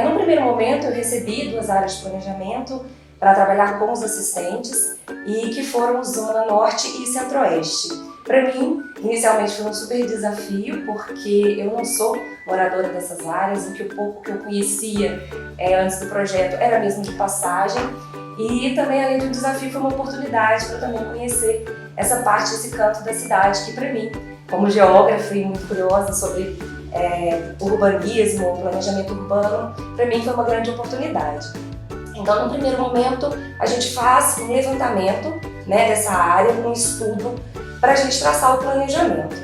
No primeiro momento, eu recebi 2 áreas de planejamento para trabalhar com os assistentes e que foram Zona Norte e Centro-Oeste. Para mim, inicialmente foi um super desafio, porque eu não sou moradora dessas áreas, em que o pouco que eu conhecia antes do projeto era mesmo de passagem. E também, além de um desafio, foi uma oportunidade para também conhecer essa parte, esse canto da cidade, que para mim, como geógrafa e muito curiosa sobre urbanismo, planejamento urbano, para mim foi uma grande oportunidade. Então, no primeiro momento, a gente faz um levantamento, né, dessa área, um estudo para a gente traçar o planejamento,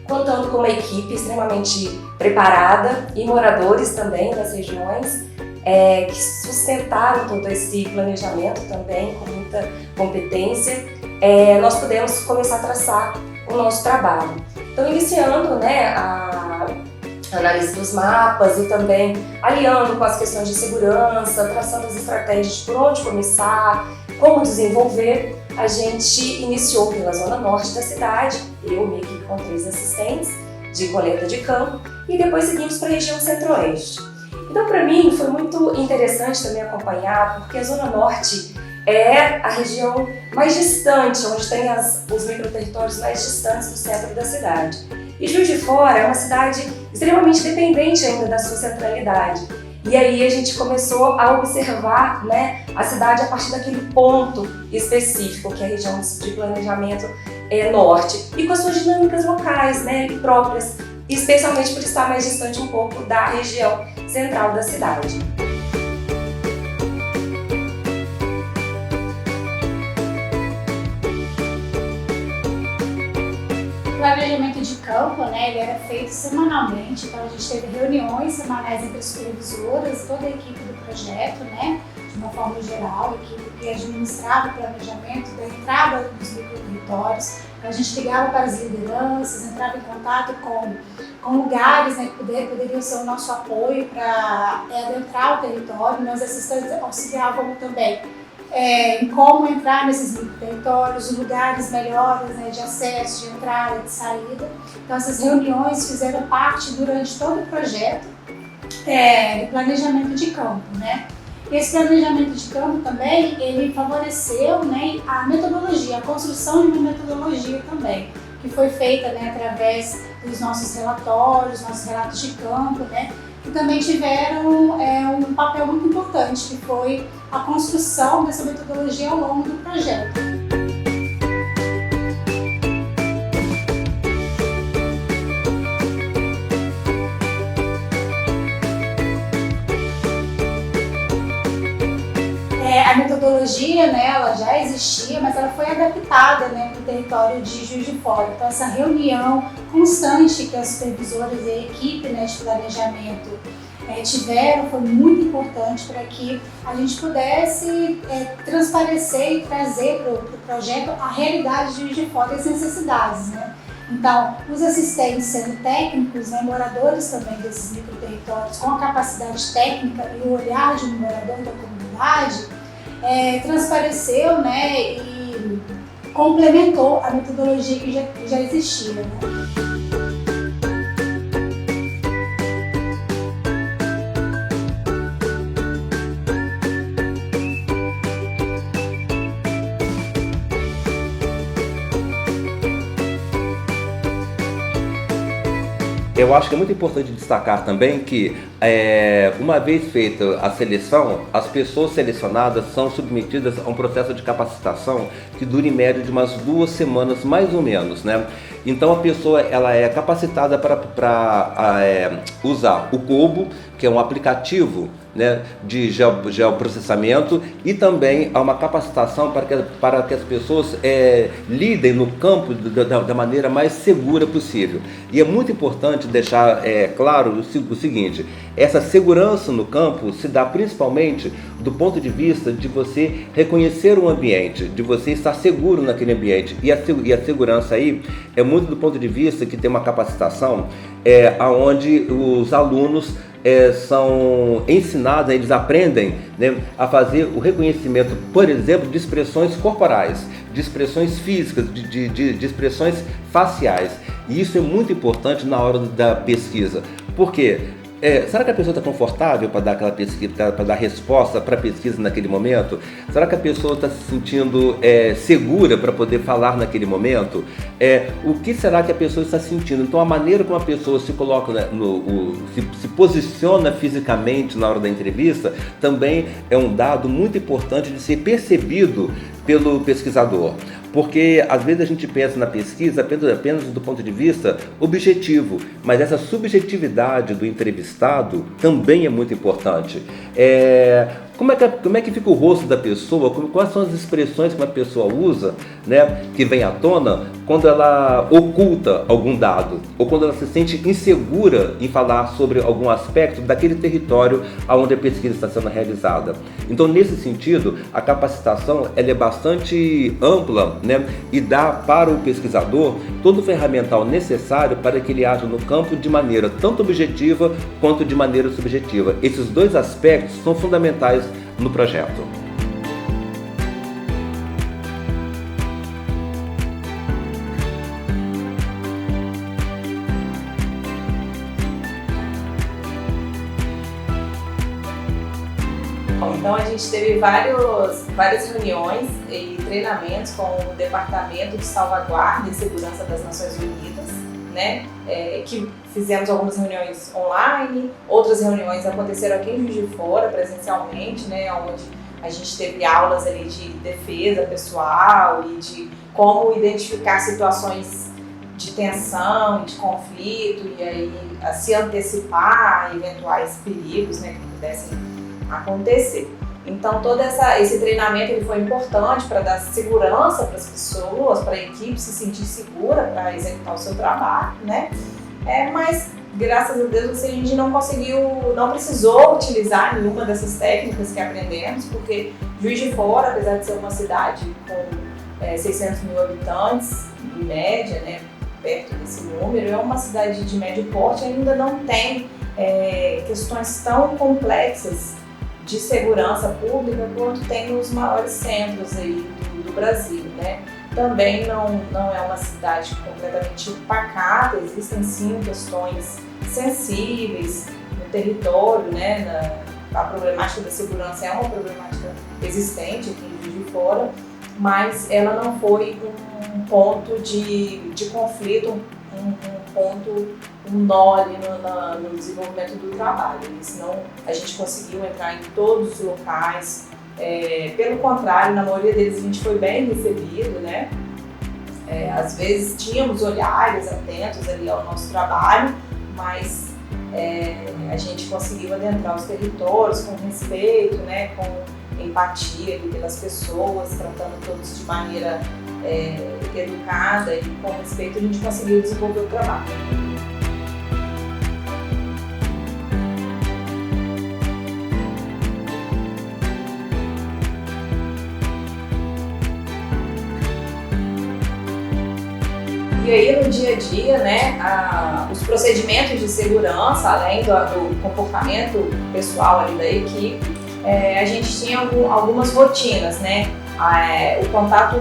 contando com uma equipe extremamente preparada e moradores também das regiões que sustentaram todo esse planejamento também com muita competência. Nós pudemos começar a traçar o nosso trabalho. Então, iniciando, né, a análise dos mapas e também aliando com as questões de segurança, traçando as estratégias de por onde começar, como desenvolver, a gente iniciou pela zona norte da cidade, eu, minha equipe com 3 assistentes de coleta de campo, e depois seguimos para a região centro-oeste. Então, para mim, foi muito interessante também acompanhar, porque a zona norte é a região mais distante, onde tem os microterritórios mais distantes do centro da cidade. E Juiz de Fora é uma cidade extremamente dependente ainda da sua centralidade. E aí a gente começou a observar, né, a cidade a partir daquele ponto específico, que é a região de planejamento norte, e com as suas dinâmicas locais, né, e próprias, especialmente por estar mais distante um pouco da região central da cidade. O planejamento de campo, né, ele era feito semanalmente, então a gente teve reuniões semanais entre as supervisoras, toda a equipe do projeto, né, de uma forma geral, a equipe que administrava o planejamento da entrada nos microterritórios. A gente ligava para as lideranças, entrava em contato com lugares, né, que poderiam ser o nosso apoio para adentrar o território. Nós assistentes auxiliávamos também em como entrar nesses territórios, lugares melhores, né, de acesso, de entrada, de saída. Então essas reuniões fizeram parte durante todo o projeto de planejamento de campo, né? Esse planejamento de campo também, ele favoreceu, né, a metodologia, a construção de uma metodologia também, que foi feita, né, através dos nossos relatórios, nossos relatos de campo, né, que também tiveram um papel muito importante, que foi a construção dessa metodologia ao longo do projeto. A metodologia, né, ela já existia, mas ela foi adaptada, né, para o território de Juiz de Fora. Então, essa reunião constante que as supervisoras e a equipe, né, de planejamento tiveram foi muito importante para que a gente pudesse transparecer e trazer para o projeto a realidade de Juiz de Fora e as necessidades, né? Então, os assistentes sendo técnicos, né, moradores também desses microterritórios, com a capacidade técnica e o olhar de um morador da comunidade, transpareceu, né, e complementou a metodologia que já existia, né? Eu acho que é muito importante destacar também que, uma vez feita a seleção, as pessoas selecionadas são submetidas a um processo de capacitação que dura em média de umas 2 semanas, mais ou menos, né? Então a pessoa ela é capacitada para usar o Kobo, que é um aplicativo, né, de geoprocessamento, e também há uma capacitação para que as pessoas lidem no campo da maneira mais segura possível. E é muito importante deixar claro o seguinte: essa segurança no campo se dá principalmente do ponto de vista de você reconhecer o ambiente, de você estar seguro naquele ambiente. E a segurança aí é muito do ponto de vista que tem uma capacitação onde os alunos são ensinados, eles aprendem, né, a fazer o reconhecimento, por exemplo, de expressões corporais, de expressões físicas, de expressões faciais. E isso é muito importante na hora da pesquisa. Por quê? será que a pessoa está confortável para dar aquela pesquisa, para dar resposta para a pesquisa naquele momento? Será que a pessoa está se sentindo segura para poder falar naquele momento? O que será que a pessoa está sentindo? Então, a maneira como a pessoa se coloca, né, se posiciona fisicamente na hora da entrevista também é um dado muito importante de ser percebido pelo pesquisador. Porque às vezes a gente pensa na pesquisa apenas do ponto de vista objetivo, mas essa subjetividade do entrevistado também é muito importante. Como é que fica o rosto da pessoa? Quais são as expressões que uma pessoa usa, né, que vem à tona quando ela oculta algum dado ou quando ela se sente insegura em falar sobre algum aspecto daquele território onde a pesquisa está sendo realizada. Então, nesse sentido, a capacitação ela é bastante ampla, né, e dá para o pesquisador todo o ferramental necessário para que ele aja no campo de maneira tanto objetiva quanto de maneira subjetiva. Esses dois aspectos são fundamentais no projeto. Então a gente teve várias reuniões e treinamentos com o Departamento de Salvaguarda e Segurança das Nações Unidas, né? Que fizemos algumas reuniões online, outras reuniões aconteceram aqui em Juiz de Fora, presencialmente, né? Onde a gente teve aulas ali de defesa pessoal e de como identificar situações de tensão, de conflito e aí se antecipar a eventuais perigos, né, que pudessem acontecer. Então todo esse treinamento ele foi importante para dar segurança para as pessoas, para a equipe se sentir segura para executar o seu trabalho, né? Mas graças a Deus a gente não precisou utilizar nenhuma dessas técnicas que aprendemos, porque Juiz de Fora, apesar de ser uma cidade com 600 mil habitantes em média, né, perto desse número, é uma cidade de médio porte, ainda não tem questões tão complexas de segurança pública quanto tem nos maiores centros aí do Brasil, né? Também não é uma cidade completamente pacata, existem sim questões sensíveis no território, né? A problemática da segurança é uma problemática existente aqui em Juiz de Fora, mas ela não foi um ponto de conflito, um nó ali no desenvolvimento do trabalho, senão a gente conseguiu entrar em todos os locais. Pelo contrário, na maioria deles a gente foi bem recebido, né? Às vezes tínhamos olhares atentos ali ao nosso trabalho, mas a gente conseguiu adentrar os territórios com respeito, né? Com empatia ali pelas pessoas, tratando todos de maneira educada e com respeito, a gente conseguiu desenvolver o trabalho. E aí no dia a dia, né, os procedimentos de segurança, além do comportamento pessoal ali da equipe, a gente tinha algumas rotinas, né? O contato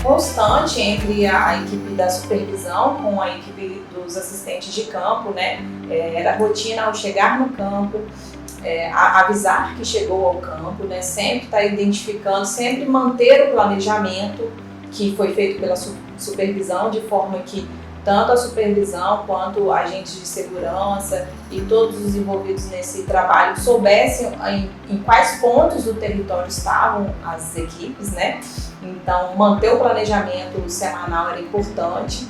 constante entre a equipe da supervisão com a equipe dos assistentes de campo, né? Era a rotina ao chegar no campo, avisar que chegou ao campo, né? Sempre estar identificando, sempre manter o planejamento que foi feito pela supervisão, de forma que tanto a supervisão quanto agentes de segurança e todos os envolvidos nesse trabalho soubessem em quais pontos do território estavam as equipes, né? Então, manter o planejamento semanal era importante,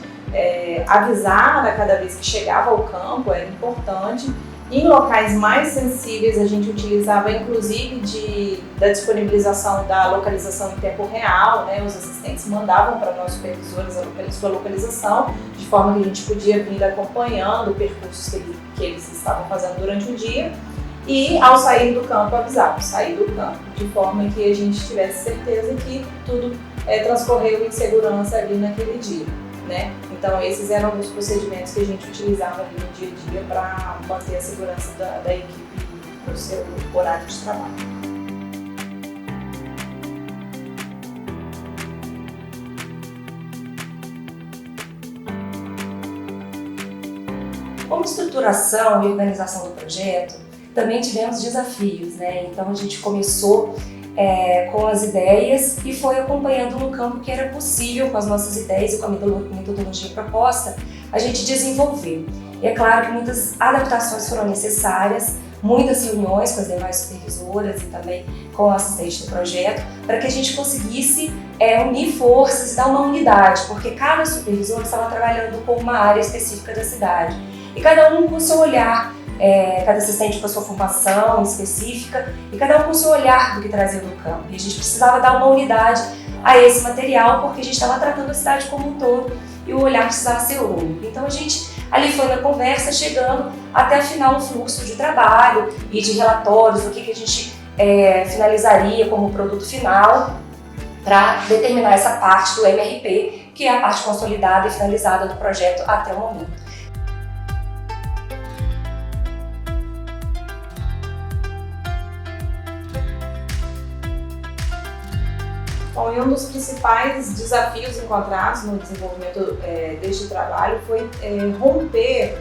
avisar a cada vez que chegava ao campo era importante. Em locais mais sensíveis, a gente utilizava inclusive da disponibilização da localização em tempo real, né? Os assistentes mandavam para nós supervisores a sua localização, de forma que a gente podia vir acompanhando percursos que eles estavam fazendo durante o dia e, ao sair do campo, avisar, sair do campo, de forma que a gente tivesse certeza que tudo transcorreu em segurança ali naquele dia, né? Então esses eram os procedimentos que a gente utilizava ali no dia a dia para manter a segurança da equipe no seu horário de trabalho. Como estruturação e organização do projeto, também tivemos desafios, né? Então a gente começou com as ideias e foi acompanhando no campo que era possível com as nossas ideias e com a metodologia proposta, a gente desenvolveu. E é claro que muitas adaptações foram necessárias, muitas reuniões com as demais supervisoras e também com o assistente do projeto, para que a gente conseguisse unir forças e dar uma unidade, porque cada supervisor estava trabalhando com uma área específica da cidade. E cada um com o seu olhar, cada assistente com a sua formação específica e cada um com o seu olhar do que trazia do campo. E a gente precisava dar uma unidade a esse material, porque a gente estava tratando a cidade como um todo e o olhar precisava ser único. Então a gente ali foi na conversa, chegando até afinar um fluxo de trabalho e de relatórios, o que a gente finalizaria como produto final para determinar essa parte do MRP, que é a parte consolidada e finalizada do projeto até o momento. Bom, e um dos principais desafios encontrados no desenvolvimento deste trabalho foi romper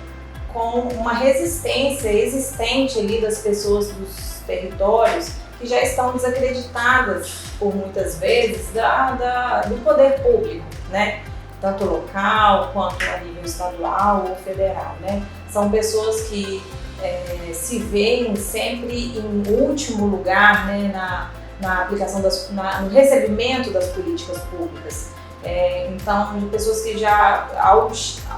com uma resistência existente ali das pessoas dos territórios que já estão desacreditadas por muitas vezes do poder público, né? Tanto local quanto a nível estadual ou federal, né? São pessoas que se veem sempre em último lugar, né, na aplicação no recebimento das políticas públicas. Então, de pessoas que já,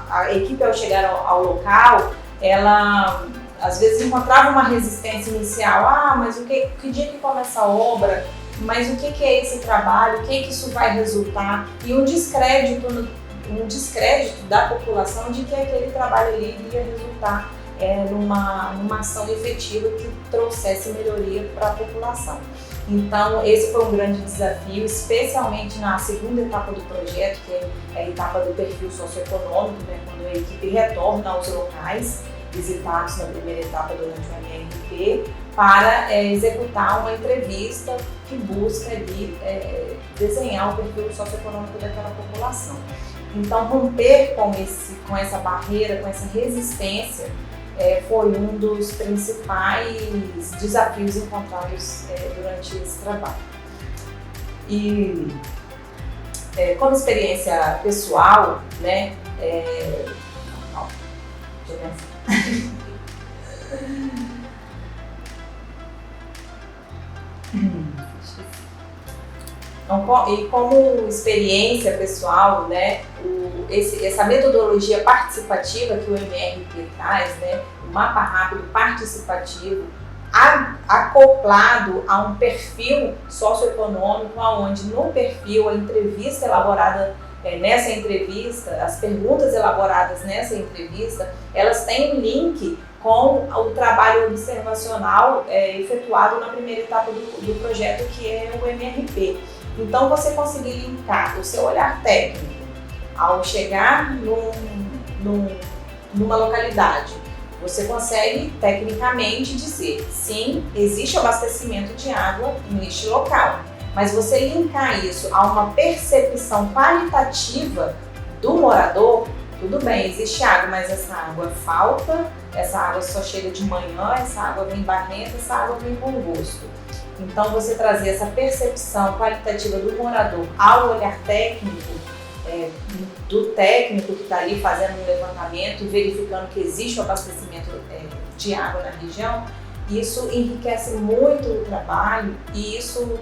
a equipe ao chegar ao local, ela às vezes encontrava uma resistência inicial. Mas que dia que começa a obra? Mas o que é esse trabalho? O que isso vai resultar? E um descrédito da população de que aquele trabalho ali iria resultar numa ação efetiva que trouxesse melhoria para a população. Então, esse foi um grande desafio, especialmente na segunda etapa do projeto, que é a etapa do perfil socioeconômico, né, quando a equipe retorna aos locais visitados na primeira etapa durante o MRP, para executar uma entrevista que busca ali, desenhar o perfil socioeconômico daquela população. Então, romper com essa barreira, com essa resistência, foi um dos principais desafios encontrados durante esse trabalho. E como experiência pessoal, né, e como experiência pessoal, né, essa metodologia participativa que o MRP traz, né, o mapa rápido participativo, acoplado a um perfil socioeconômico, onde no perfil a entrevista elaborada nessa entrevista, as perguntas elaboradas nessa entrevista, elas têm um link com o trabalho observacional efetuado na primeira etapa do projeto, que é o MRP. Então, você conseguir linkar o seu olhar técnico ao chegar numa localidade, você consegue tecnicamente dizer, sim, existe abastecimento de água neste local, mas você linkar isso a uma percepção qualitativa do morador, tudo bem, existe água, mas essa água falta, essa água só chega de manhã, essa água vem barrenta, essa água vem com gosto. Então, você trazer essa percepção qualitativa do morador ao olhar técnico, do técnico que está ali fazendo um levantamento e verificando que existe o abastecimento de água na região, isso enriquece muito o trabalho e isso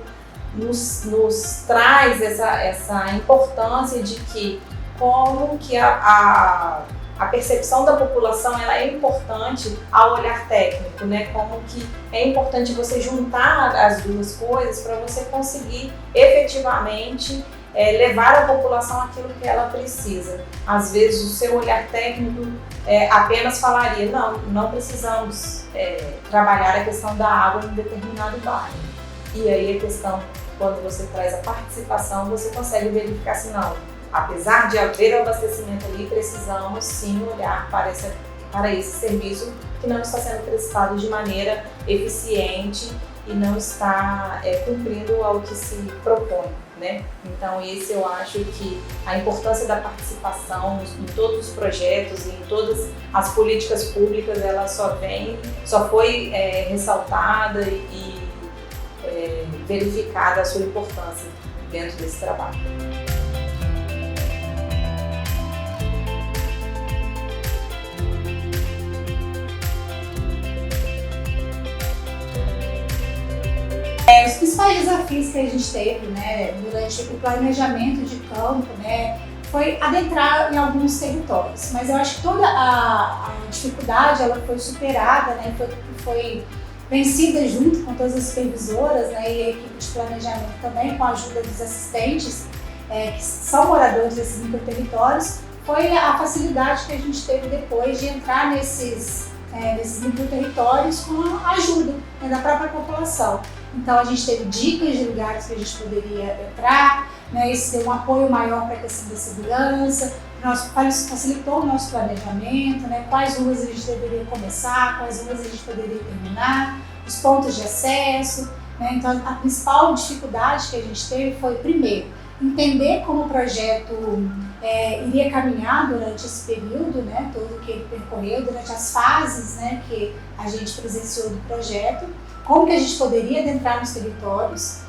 nos traz essa importância de que como que a percepção da população ela é importante ao olhar técnico, né? Como que é importante você juntar as duas coisas para você conseguir efetivamente levar a população aquilo que ela precisa. Às vezes o seu olhar técnico apenas falaria, não precisamos trabalhar a questão da água em determinado bairro. E aí a questão, quando você traz a participação, você consegue verificar se não. Apesar de haver abastecimento ali, precisamos sim olhar para esse serviço que não está sendo prestado de maneira eficiente e não está cumprindo ao que se propõe. né? Então esse eu acho que a importância da participação em todos os projetos e em todas as políticas públicas, ela só foi ressaltada e verificada a sua importância dentro desse trabalho. Os principais desafios que a gente teve, né, durante o planejamento de campo, né, foi adentrar em alguns territórios. Mas eu acho que toda a dificuldade ela foi superada, né, foi vencida junto com todas as supervisoras, né, e a equipe de planejamento também, com a ajuda dos assistentes, que são moradores desses microterritórios. Foi a facilidade que a gente teve depois de entrar nesses microterritórios com a ajuda, né, da própria população. Então a gente teve dicas de lugares que a gente poderia entrar, né, isso deu um apoio maior para a questão da segurança, facilitou o nosso planejamento, né, quais ruas a gente deveria começar, quais ruas a gente poderia terminar, os pontos de acesso, né. Então a principal dificuldade que a gente teve foi, primeiro, entender como o projeto iria caminhar durante esse período, né, todo que ele percorreu, durante as fases, né, que a gente presenciou do projeto, como que a gente poderia adentrar nos territórios.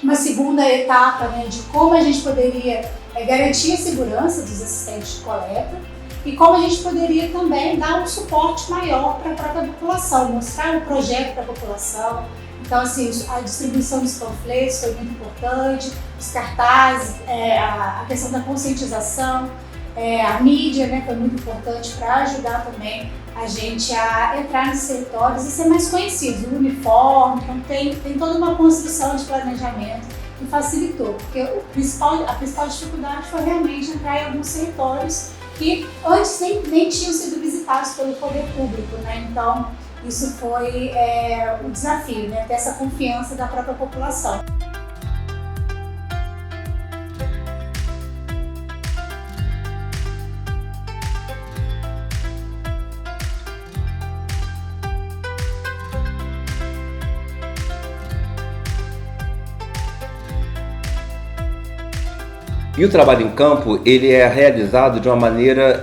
Uma segunda etapa, né, de como a gente poderia garantir a segurança dos assistentes de coleta e como a gente poderia também dar um suporte maior para a própria população, mostrar o projeto para a população. Então, assim, a distribuição dos panfletos foi muito importante, os cartazes, a questão da conscientização, a mídia, né, foi muito importante para ajudar também a gente a entrar nos territórios e ser mais conhecido, o uniforme. Então tem toda uma construção de planejamento que facilitou, porque a principal dificuldade foi realmente entrar em alguns territórios que antes nem tinham sido visitados pelo poder público, né? Então isso foi o desafio, né? Ter essa confiança da própria população. E o trabalho em campo, ele é realizado de uma maneira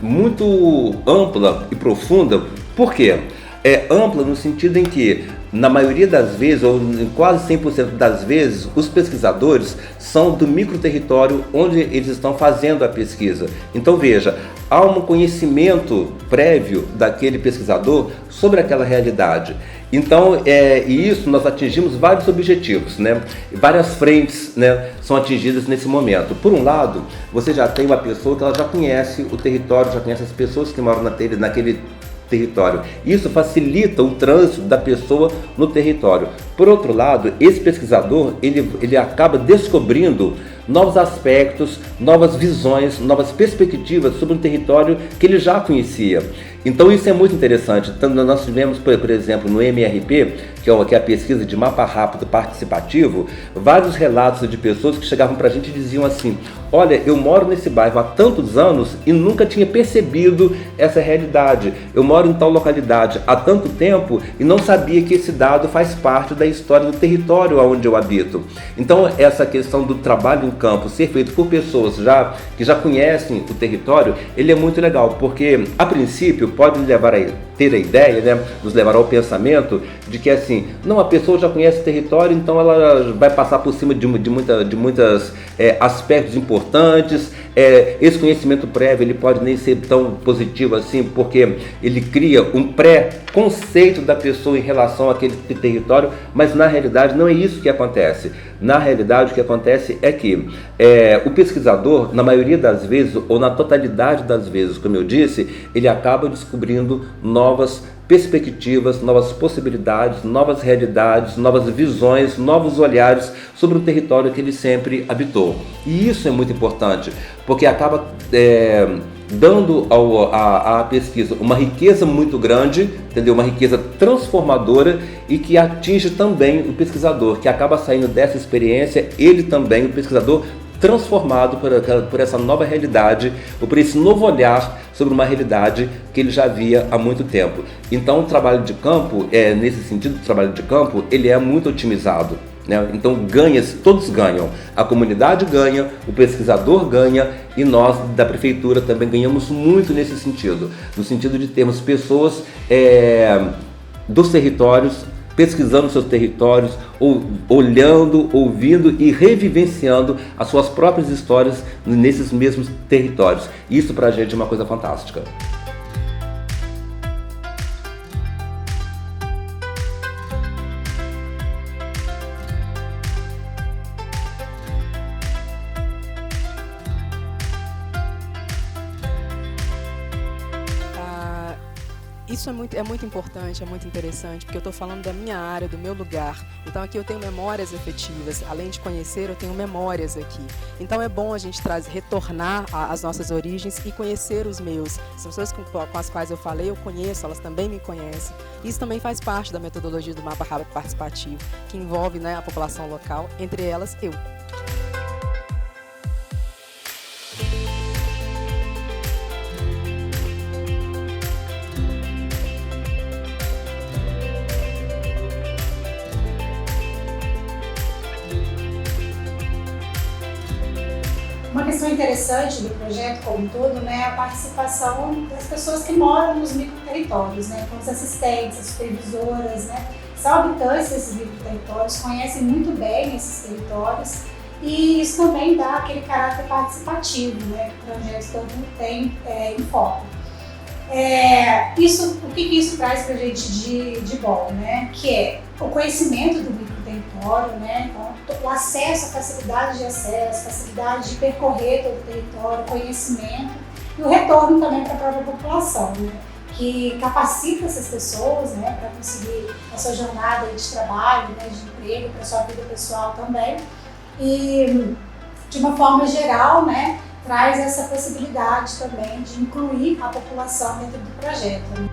muito ampla e profunda. Por quê? É ampla no sentido em que, na maioria das vezes, ou em quase 100% das vezes, os pesquisadores são do microterritório onde eles estão fazendo a pesquisa. Então veja, há um conhecimento prévio daquele pesquisador sobre aquela realidade. Então, e isso nós atingimos vários objetivos, né? Várias frentes, né, são atingidas nesse momento. Por um lado, você já tem uma pessoa que ela já conhece o território, já conhece as pessoas que moram naquele território. Isso facilita o trânsito da pessoa no território. Por outro lado, esse pesquisador, ele acaba descobrindo novos aspectos, novas visões, novas perspectivas sobre um território que ele já conhecia. Então isso é muito interessante. Então, nós tivemos, por exemplo, no MRP, que é a pesquisa de mapa rápido participativo, vários relatos de pessoas que chegavam para a gente e diziam assim: olha, eu moro nesse bairro há tantos anos e nunca tinha percebido essa realidade. Eu moro em tal localidade há tanto tempo e não sabia que esse dado faz parte da história do território onde eu habito. Então essa questão do trabalho em campo ser feito por pessoas que já conhecem o território, ele é muito legal, porque a princípio pode ter a ideia, né, nos levar ao pensamento de que assim, não, a pessoa já conhece o território, então ela vai passar por cima de muitos aspectos importantes. Esse conhecimento prévio ele pode nem ser tão positivo assim, porque ele cria um pré-conceito da pessoa em relação àquele território, mas na realidade não é isso que acontece. Na realidade o que acontece é que o pesquisador, na maioria das vezes, ou na totalidade das vezes, como eu disse, ele acaba descobrindo novas perspectivas, novas possibilidades, novas realidades, novas visões, novos olhares sobre o território que ele sempre habitou. E isso é muito importante, porque acaba dando à pesquisa uma riqueza muito grande, entendeu? Uma riqueza transformadora e que atinge também o pesquisador, que acaba saindo dessa experiência, ele também, o pesquisador, transformado por essa nova realidade, ou por esse novo olhar sobre uma realidade que ele já via há muito tempo. Então o trabalho de campo, nesse sentido, o trabalho de campo, ele é muito otimizado. né? Então todos ganham, a comunidade ganha, o pesquisador ganha e nós da prefeitura também ganhamos muito nesse sentido, no sentido de termos pessoas dos territórios pesquisando seus territórios, olhando, ouvindo e revivenciando as suas próprias histórias nesses mesmos territórios. Isso pra gente é uma coisa fantástica. Isso é muito importante, é muito interessante, porque eu estou falando da minha área, do meu lugar. Então aqui eu tenho memórias efetivas, além de conhecer, eu tenho memórias aqui. Então é bom a gente retornar às nossas origens e conhecer os meus. As pessoas com as quais eu falei, eu conheço, elas também me conhecem. Isso também faz parte da metodologia do Mapa Rápido Participativo, que envolve, né, a população local, entre elas eu. Uma questão interessante do projeto como um todo, né, é a participação das pessoas que moram nos microterritórios, né, então as assistentes, as supervisoras, né, são habitantes desses microterritórios, conhecem muito bem esses territórios e isso também dá aquele caráter participativo, né, que o projeto tanto tem em foco. O que isso traz para a gente de bom, né, que é o conhecimento do microterritório, né, então, o acesso, a facilidade de acesso, facilidade de percorrer todo o território, conhecimento e o retorno também para a própria população, né, que capacita essas pessoas, né, para conseguir a sua jornada de trabalho, né, de emprego, para a sua vida pessoal também e de uma forma geral, né, traz essa possibilidade também de incluir a população dentro do projeto. Né?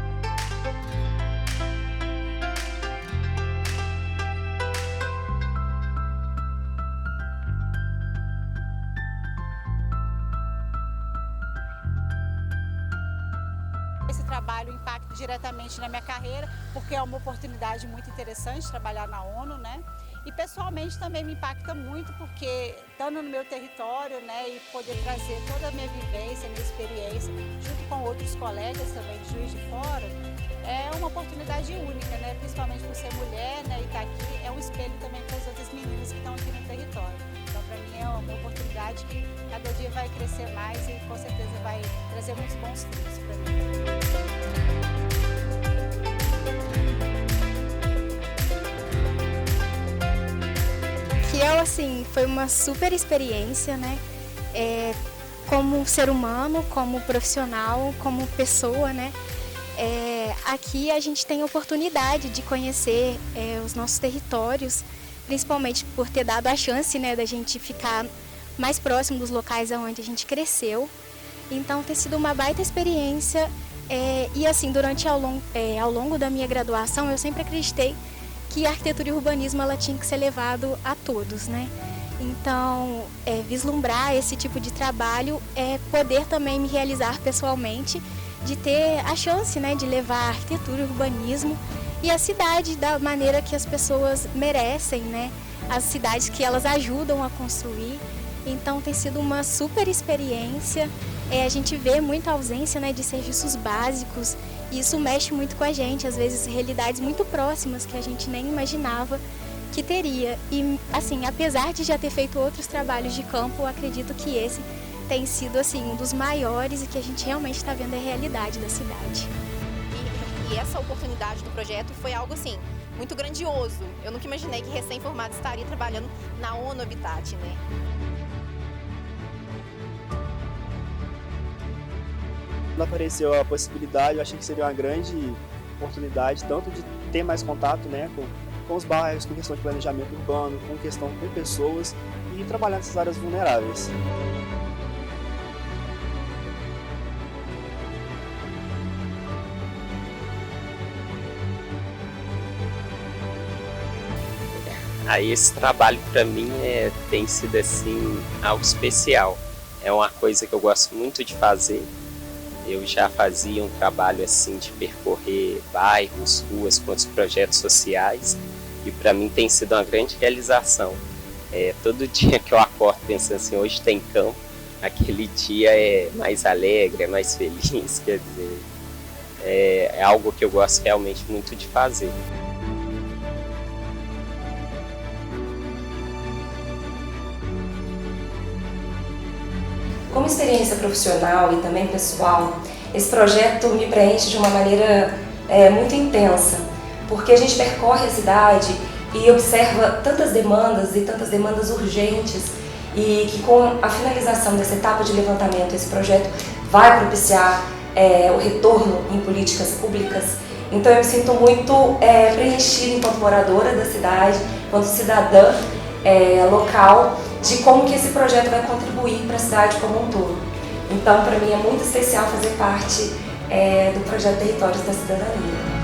Esse trabalho impacta diretamente na minha carreira, porque é uma oportunidade muito interessante trabalhar na ONU, né? E pessoalmente também me impacta muito, porque estando no meu território, né, e poder trazer toda a minha vivência, minha experiência, junto com outros colegas também de Juiz de Fora, é uma oportunidade única, né? Principalmente por ser mulher, né, e estar aqui, é um espelho também para as outras meninas que estão aqui no território. Então, para mim, é uma oportunidade que cada dia vai crescer mais e com certeza vai trazer muitos bons frutos para mim. Assim, foi uma super experiência, né? Como ser humano, como profissional, como pessoa, né? Aqui a gente tem a oportunidade de conhecer os nossos territórios, principalmente por ter dado a chance, né, da gente ficar mais próximo dos locais onde a gente cresceu. Então tem sido uma baita experiência e assim, ao longo da minha graduação eu sempre acreditei que a arquitetura e o urbanismo ela tinha que ser levado a todos, né? Então, vislumbrar esse tipo de trabalho é poder também me realizar pessoalmente, de ter a chance, né, de levar a arquitetura e o urbanismo e a cidade da maneira que as pessoas merecem, né? As cidades que elas ajudam a construir. Então, tem sido uma super experiência. A gente vê muita ausência, né, de serviços básicos. E isso mexe muito com a gente, às vezes realidades muito próximas que a gente nem imaginava que teria. E assim, apesar de já ter feito outros trabalhos de campo, eu acredito que esse tem sido assim um dos maiores e que a gente realmente está vendo a realidade da cidade. E essa oportunidade do projeto foi algo assim muito grandioso. Eu nunca imaginei que recém-formado estaria trabalhando na ONU Habitat, né? Quando apareceu a possibilidade, eu achei que seria uma grande oportunidade, tanto de ter mais contato, né, com os bairros, com questão de planejamento urbano, com questão com pessoas e trabalhar nessas áreas vulneráveis. Aí esse trabalho para mim tem sido assim algo especial. É uma coisa que eu gosto muito de fazer. Eu já fazia um trabalho assim de percorrer bairros, ruas com os projetos sociais e para mim tem sido uma grande realização. Todo dia que eu acordo pensando assim, hoje tem campo, aquele dia é mais alegre, é mais feliz, quer dizer, é algo que eu gosto realmente muito de fazer. Como experiência profissional e também pessoal, esse projeto me preenche de uma maneira muito intensa, porque a gente percorre a cidade e observa tantas demandas e tantas demandas urgentes, e que com a finalização dessa etapa de levantamento, esse projeto vai propiciar o retorno em políticas públicas. Então eu me sinto muito preenchida enquanto moradora da cidade, enquanto cidadã local, de como que esse projeto vai contribuir para a cidade como um todo. Então, para mim é muito especial fazer parte do projeto Territórios da Cidadania.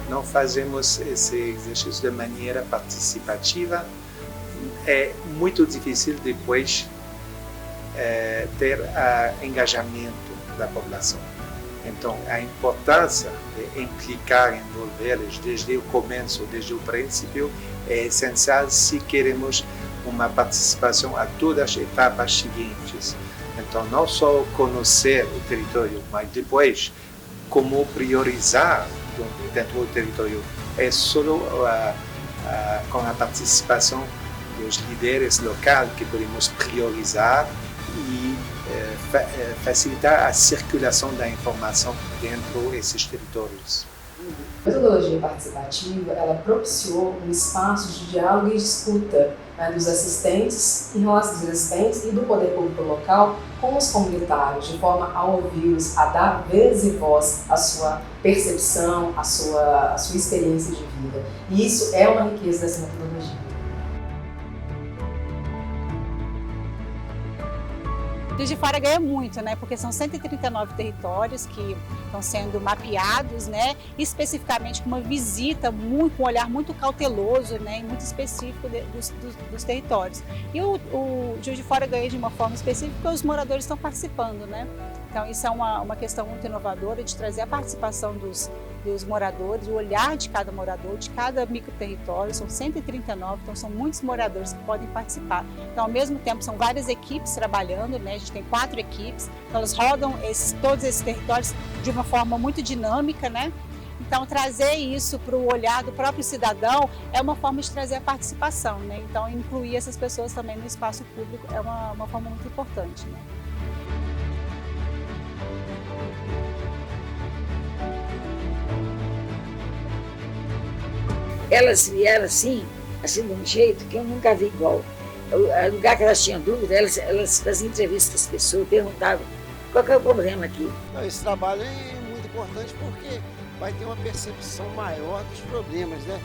Não fazemos esse exercício de maneira participativa. É muito difícil depois ter engajamento da população. Então, a importância de implicar, envolvê-los desde o começo, desde o princípio, é essencial se queremos uma participação a todas as etapas seguintes. Então, não só conhecer o território, mas depois como priorizar dentro do território. É só com a participação dos líderes locais que podemos priorizar e facilitar a circulação da informação dentro desses territórios. A metodologia participativa, ela propiciou um espaço de diálogo e disputa dos assistentes e do poder público local com os comunitários, de forma a ouvi-los, a dar vez e voz à sua percepção, à sua experiência de vida. E isso é uma riqueza dessa metodologia. Juiz de Fora ganha muito, né? Porque são 139 territórios que estão sendo mapeados, né? Especificamente com uma visita, com um olhar muito cauteloso, né? E muito específico dos territórios. E o Juiz de Fora ganha de uma forma específica porque os moradores estão participando, né? Então isso é uma questão muito inovadora de trazer a participação dos moradores, o olhar de cada morador, de cada microterritório. São 139, então são muitos moradores que podem participar. Então, ao mesmo tempo, são várias equipes trabalhando, né? A gente tem 4 equipes, então elas rodam todos esses territórios de uma forma muito dinâmica, né? Então, trazer isso para o olhar do próprio cidadão é uma forma de trazer a participação, né? Então, incluir essas pessoas também no espaço público é uma forma muito importante, né? Elas vieram assim de um jeito que eu nunca vi igual. O lugar que elas tinham dúvida, elas faziam entrevistas com as pessoas, perguntavam qual que é o problema aqui. Esse trabalho é muito importante porque vai ter uma percepção maior dos problemas, né?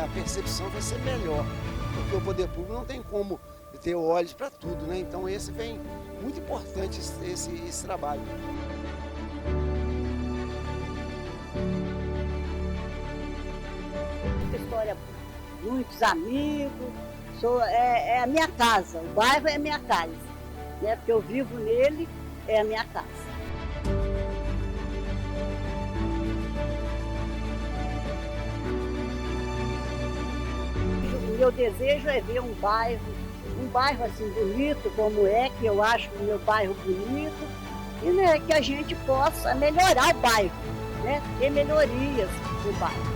A percepção vai ser melhor, porque o poder público não tem como ter olhos para tudo, né? Então esse vem muito importante esse trabalho. História, muitos amigos, é a minha casa, o bairro é a minha casa, né? Porque eu vivo nele, é a minha casa. O meu desejo é ver um bairro assim bonito como que eu acho o meu bairro bonito, e né, que a gente possa melhorar o bairro, né? Ter melhorias no bairro.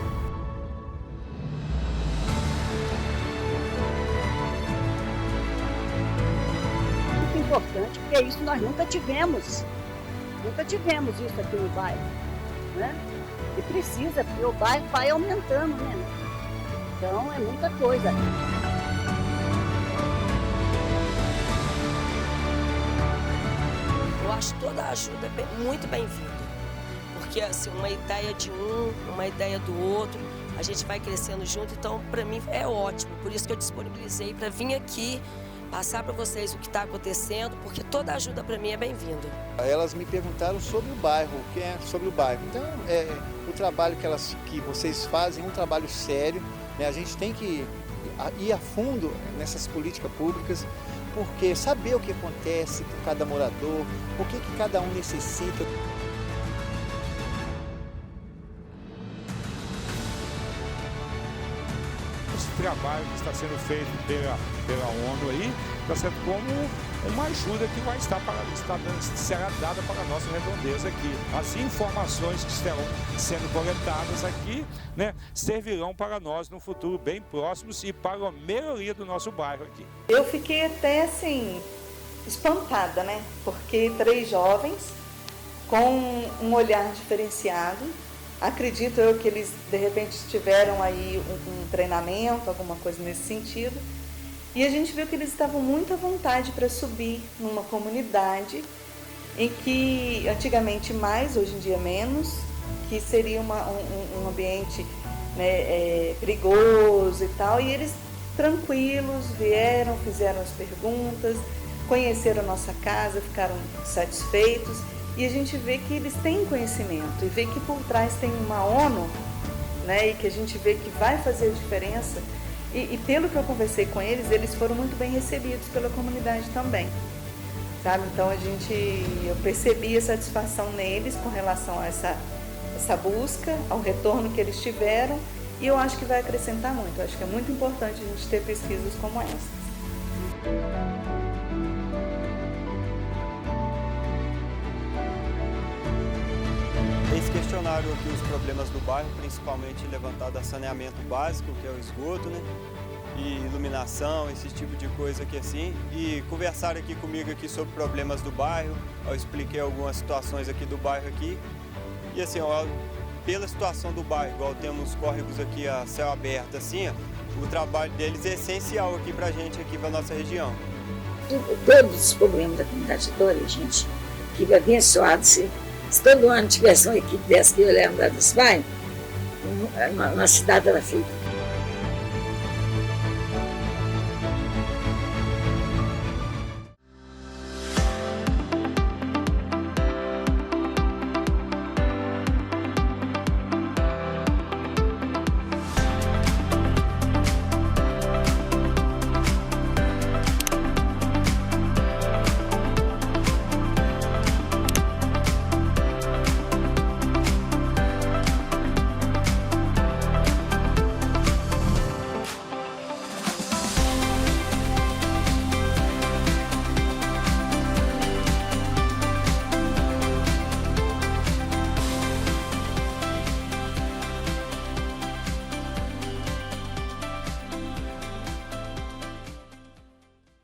Importante, porque isso nós nunca tivemos isso aqui no bairro, né? E precisa, porque o bairro vai aumentando, né? Então é muita coisa. Eu acho toda a ajuda muito bem-vinda, porque assim, uma ideia de uma ideia do outro, a gente vai crescendo junto, então para mim é ótimo, por isso que eu disponibilizei para vir aqui passar para vocês o que está acontecendo, porque toda ajuda para mim é bem-vinda. Elas me perguntaram sobre o bairro, o que é sobre o bairro. Então, o trabalho que vocês fazem é um trabalho sério, né? A gente tem que ir a fundo nessas políticas públicas, porque saber o que acontece com cada morador, o que cada um necessita. esse trabalho que está sendo feito pela ONU aí, está sendo como uma ajuda que será dada para a nossa redondeza aqui. Assim, informações que estarão sendo coletadas aqui, né, servirão para nós no futuro bem próximos e para a melhoria do nosso bairro aqui. Eu fiquei até assim, espantada, né? Porque 3 jovens com um olhar diferenciado. Acredito eu que eles, de repente, tiveram aí um treinamento, alguma coisa nesse sentido. E a gente viu que eles estavam muito à vontade para subir numa comunidade em que, antigamente mais, hoje em dia menos, que seria um ambiente, né, perigoso e tal. E eles, tranquilos, vieram, fizeram as perguntas, conheceram a nossa casa, ficaram satisfeitos. E a gente vê que eles têm conhecimento e vê que por trás tem uma ONU, né, e que a gente vê que vai fazer a diferença. E pelo que eu conversei com eles, eles foram muito bem recebidos pela comunidade também, sabe? Então eu percebi a satisfação neles com relação a essa busca, ao retorno que eles tiveram, e eu acho que vai acrescentar muito. Eu acho que é muito importante a gente ter pesquisas como essas. Eles questionaram aqui os problemas do bairro, principalmente levantado a saneamento básico, que é o esgoto, né? E iluminação, esse tipo de coisa aqui assim. E conversaram aqui comigo aqui sobre problemas do bairro. Eu expliquei algumas situações aqui do bairro aqui. E assim, ó, pela situação do bairro, igual temos córregos aqui a céu aberto assim, ó, o trabalho deles é essencial aqui pra gente, aqui pra nossa região. Todos os problemas da comunidade adora, gente. Que abençoado se todo ano tivesse uma equipe dessa que eu lembro dos bairros, uma cidade era feita.